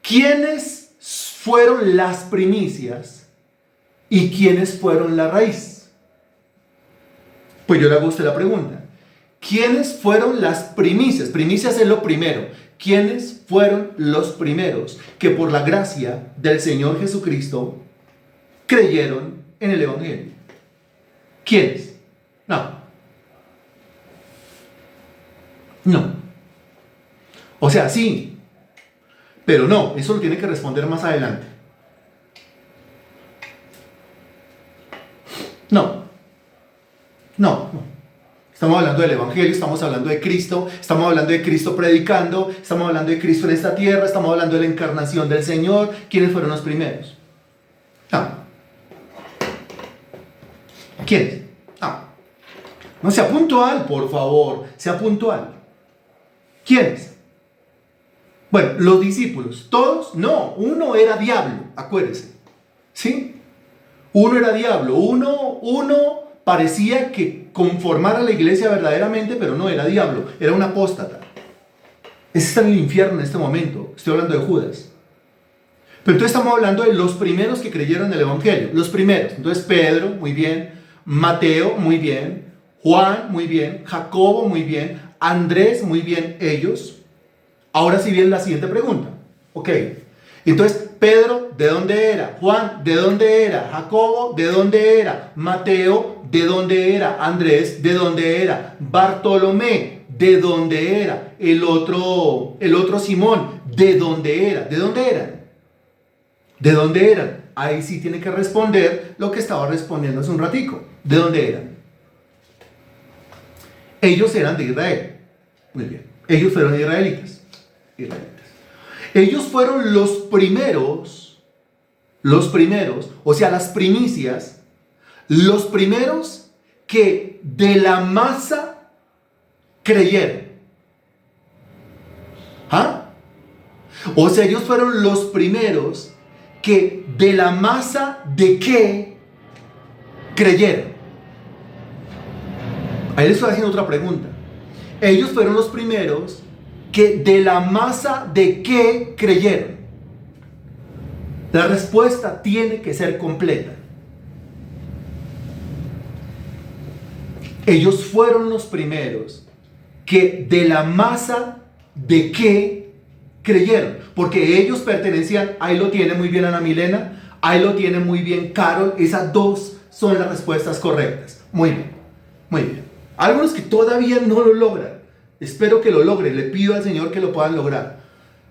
¿Quiénes fueron las primicias y quiénes fueron la raíz? Pues yo le hago a usted la pregunta. ¿Quiénes fueron las primicias? Primicias es lo primero. ¿Quiénes fueron los primeros que por la gracia del Señor Jesucristo creyeron en el Evangelio? ¿Quiénes? No. O sea, sí. Pero no, eso lo tiene que responder más adelante. No. Estamos hablando del Evangelio, estamos hablando de Cristo, estamos hablando de Cristo predicando, estamos hablando de Cristo en esta tierra, estamos hablando de la encarnación del Señor. ¿Quiénes fueron los primeros? No. ¿Quiénes? No, sea puntual, por favor, sea puntual. ¿Quiénes? Bueno, los discípulos, todos, no, uno era diablo, acuérdense, ¿sí? Uno era diablo, uno parecía que conformara la iglesia verdaderamente, pero no era diablo, era un apóstata. Ese está en el infierno en este momento, estoy hablando de Judas. Pero entonces estamos hablando de los primeros que creyeron en el Evangelio, los primeros. Entonces Pedro, muy bien, Mateo, muy bien, Juan, muy bien, Jacobo, muy bien, Andrés, muy bien, ellos. Ahora sí viene la siguiente pregunta. Ok, entonces Pedro, ¿de dónde era? Juan, ¿de dónde era? Jacobo, ¿de dónde era? Mateo, ¿de dónde era? Andrés, ¿de dónde era? Bartolomé, ¿de dónde era? El otro Simón, ¿de dónde era? ¿De dónde eran? ¿De dónde eran? Ahí sí tiene que responder lo que estaba respondiendo hace un ratico. ¿De dónde eran? Ellos eran de Israel. Muy bien. Ellos fueron israelitas. Ellos fueron los primeros, o sea, las primicias, los primeros que de la masa creyeron. O sea, ellos fueron los primeros que de la masa de qué creyeron. Ahí les estoy haciendo otra pregunta. Ellos fueron los primeros que de la masa de qué creyeron. La respuesta tiene que ser completa. Ellos fueron los primeros que de la masa de qué creyeron. Porque ellos pertenecían, ahí lo tiene muy bien Ana Milena, ahí lo tiene muy bien Carol. Esas dos son las respuestas correctas. Muy bien, muy bien. Algunos que todavía no lo logran. Espero que lo logren, le pido al Señor que lo puedan lograr.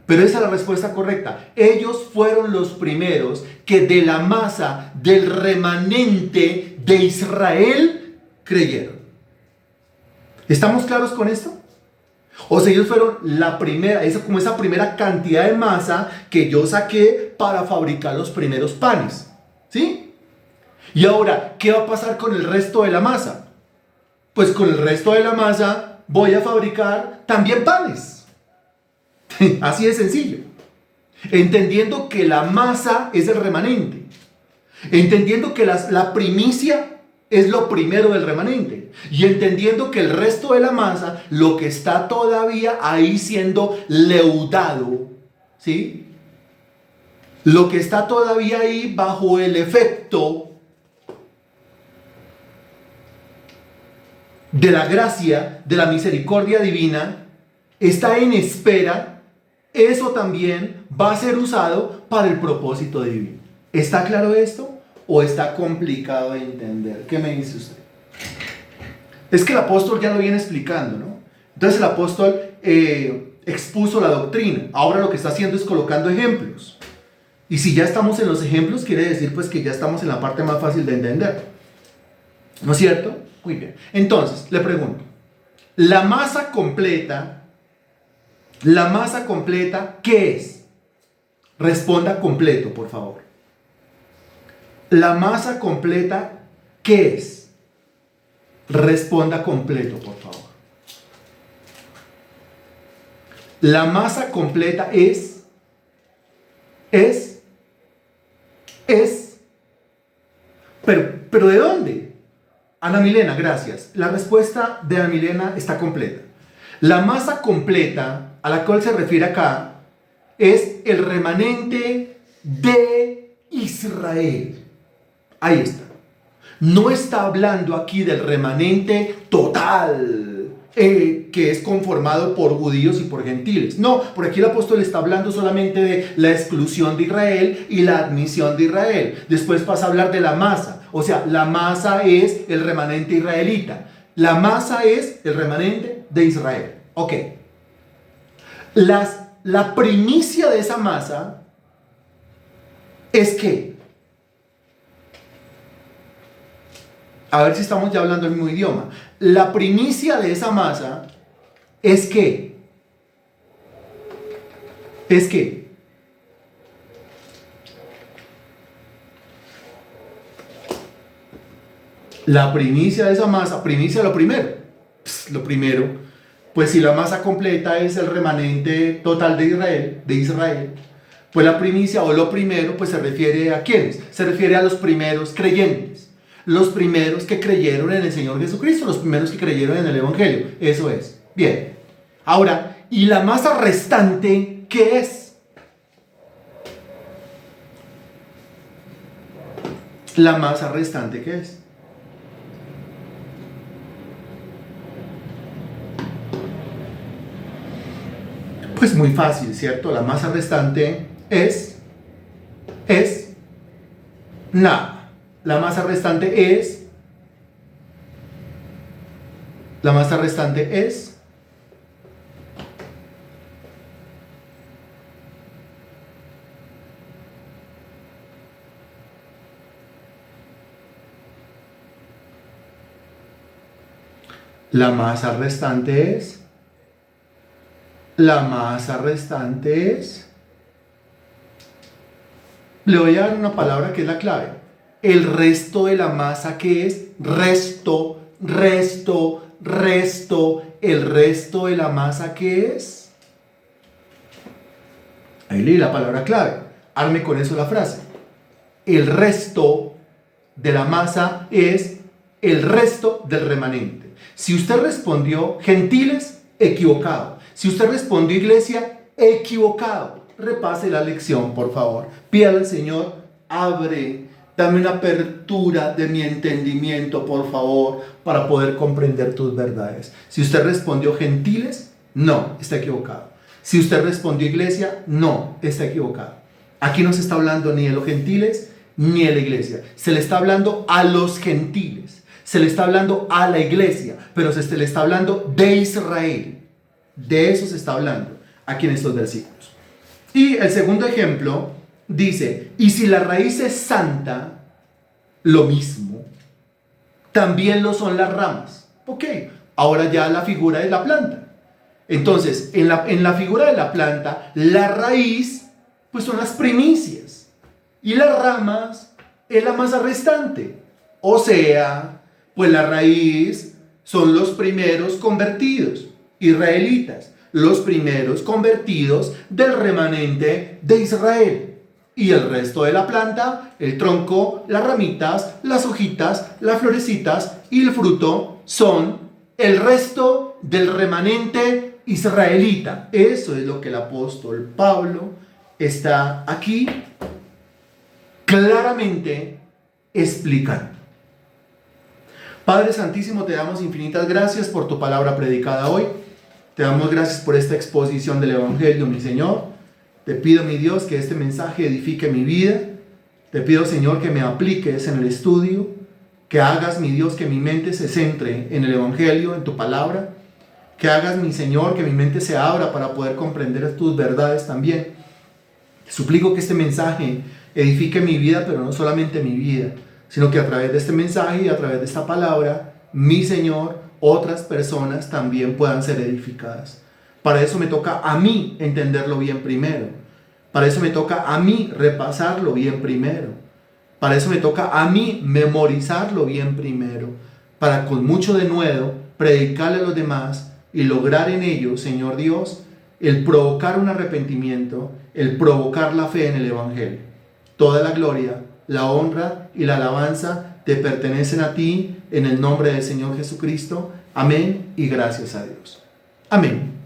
Pero esa es la respuesta correcta. Ellos fueron los primeros que de la masa del remanente de Israel creyeron. ¿Estamos claros con esto? O sea, ellos fueron la primera, como esa primera cantidad de masa que yo saqué para fabricar los primeros panes. ¿Sí? Y ahora, ¿qué va a pasar con el resto de la masa? Pues con el resto de la masa voy a fabricar también panes. Así de sencillo. Entendiendo que la masa es el remanente. Entendiendo que la primicia es lo primero del remanente. Y entendiendo que el resto de la masa, lo que está todavía ahí siendo leudado, ¿sí? Lo que está todavía ahí bajo el efecto de la gracia, de la misericordia divina, está en espera. Eso también va a ser usado para el propósito divino. ¿Está claro esto? ¿O está complicado de entender? ¿Qué me dice usted? Es que el apóstol ya lo viene explicando, ¿no? Entonces el apóstol expuso la doctrina. Ahora lo que está haciendo es colocando ejemplos. Y si ya estamos en los ejemplos, quiere decir pues que ya estamos en la parte más fácil de entender. ¿No es cierto? Muy bien. Entonces, le pregunto, la masa completa, ¿qué es? Responda completo, por favor. La masa completa, ¿qué es? Responda completo, por favor. La masa completa es. Pero ¿de dónde? Ana Milena, gracias. La respuesta de Ana Milena está completa. La masa completa a la cual se refiere acá es el remanente de Israel. Ahí está. No está hablando aquí del remanente total, que es conformado por judíos y por gentiles. No, por aquí el apóstol está hablando solamente de la exclusión de Israel y la admisión de Israel. Después pasa a hablar de la masa. O sea, la masa es el remanente israelita. La masa es el remanente de Israel. Ok. La primicia de esa masa es que, a ver si estamos ya hablando el mismo idioma. La primicia de esa masa es que la primicia de esa masa, primicia lo primero, pues si la masa completa es el remanente total de Israel, pues la primicia o lo primero, pues se refiere a ¿quiénes? Se refiere a los primeros creyentes. Los primeros que creyeron en el Señor Jesucristo, los primeros que creyeron en el Evangelio. Eso es. Bien. Ahora, ¿y la masa restante qué es? La masa restante ¿qué es? Pues muy fácil, ¿cierto? La masa restante es nada. La masa restante es La masa restante es la masa restante es le voy a dar una palabra que es la clave. El resto de la masa, ¿qué es? Resto. El resto de la masa, ¿qué es? Ahí leí la palabra clave. Arme con eso la frase. El resto de la masa es el resto del remanente. Si usted respondió gentiles, equivocado. Si usted respondió iglesia, equivocado. Repase la lección, por favor. Pídale al Señor, dame una apertura de mi entendimiento, por favor, para poder comprender tus verdades. Si usted respondió gentiles, no, está equivocado. Si usted respondió iglesia, no, está equivocado. Aquí no se está hablando ni de los gentiles ni de la iglesia. Se le está hablando a los gentiles. Se le está hablando a la iglesia, pero se le está hablando de Israel. De eso se está hablando aquí en estos versículos. Y el segundo ejemplo dice, y si la raíz es santa, lo mismo, también lo son las ramas. Ok, ahora ya la figura de la planta. Entonces, en la figura de la planta, la raíz, pues son las primicias. Y las ramas es la masa restante. O sea, pues la raíz son los primeros convertidos, israelitas. Los primeros convertidos del remanente de Israel. Y el resto de la planta, el tronco, las ramitas, las hojitas, las florecitas y el fruto son el resto del remanente israelita. Eso es lo que el apóstol Pablo está aquí claramente explicando. Padre Santísimo, te damos infinitas gracias por tu palabra predicada hoy. Te damos gracias por esta exposición del Evangelio, mi Señor. Te pido, mi Dios, que este mensaje edifique mi vida. Te pido, Señor, que me apliques en el estudio, que hagas, mi Dios, que mi mente se centre en el Evangelio, en tu palabra, que hagas, mi Señor, que mi mente se abra para poder comprender tus verdades también. Suplico que este mensaje edifique mi vida, pero no solamente mi vida, sino que a través de este mensaje y a través de esta palabra, mi Señor, otras personas también puedan ser edificadas. Para eso me toca a mí entenderlo bien primero. Para eso me toca a mí repasarlo bien primero. Para eso me toca a mí memorizarlo bien primero. Para con mucho denuedo predicarle a los demás y lograr en ellos, Señor Dios, el provocar un arrepentimiento, el provocar la fe en el Evangelio. Toda la gloria, la honra y la alabanza te pertenecen a ti en el nombre del Señor Jesucristo. Amén y gracias a Dios. Amén.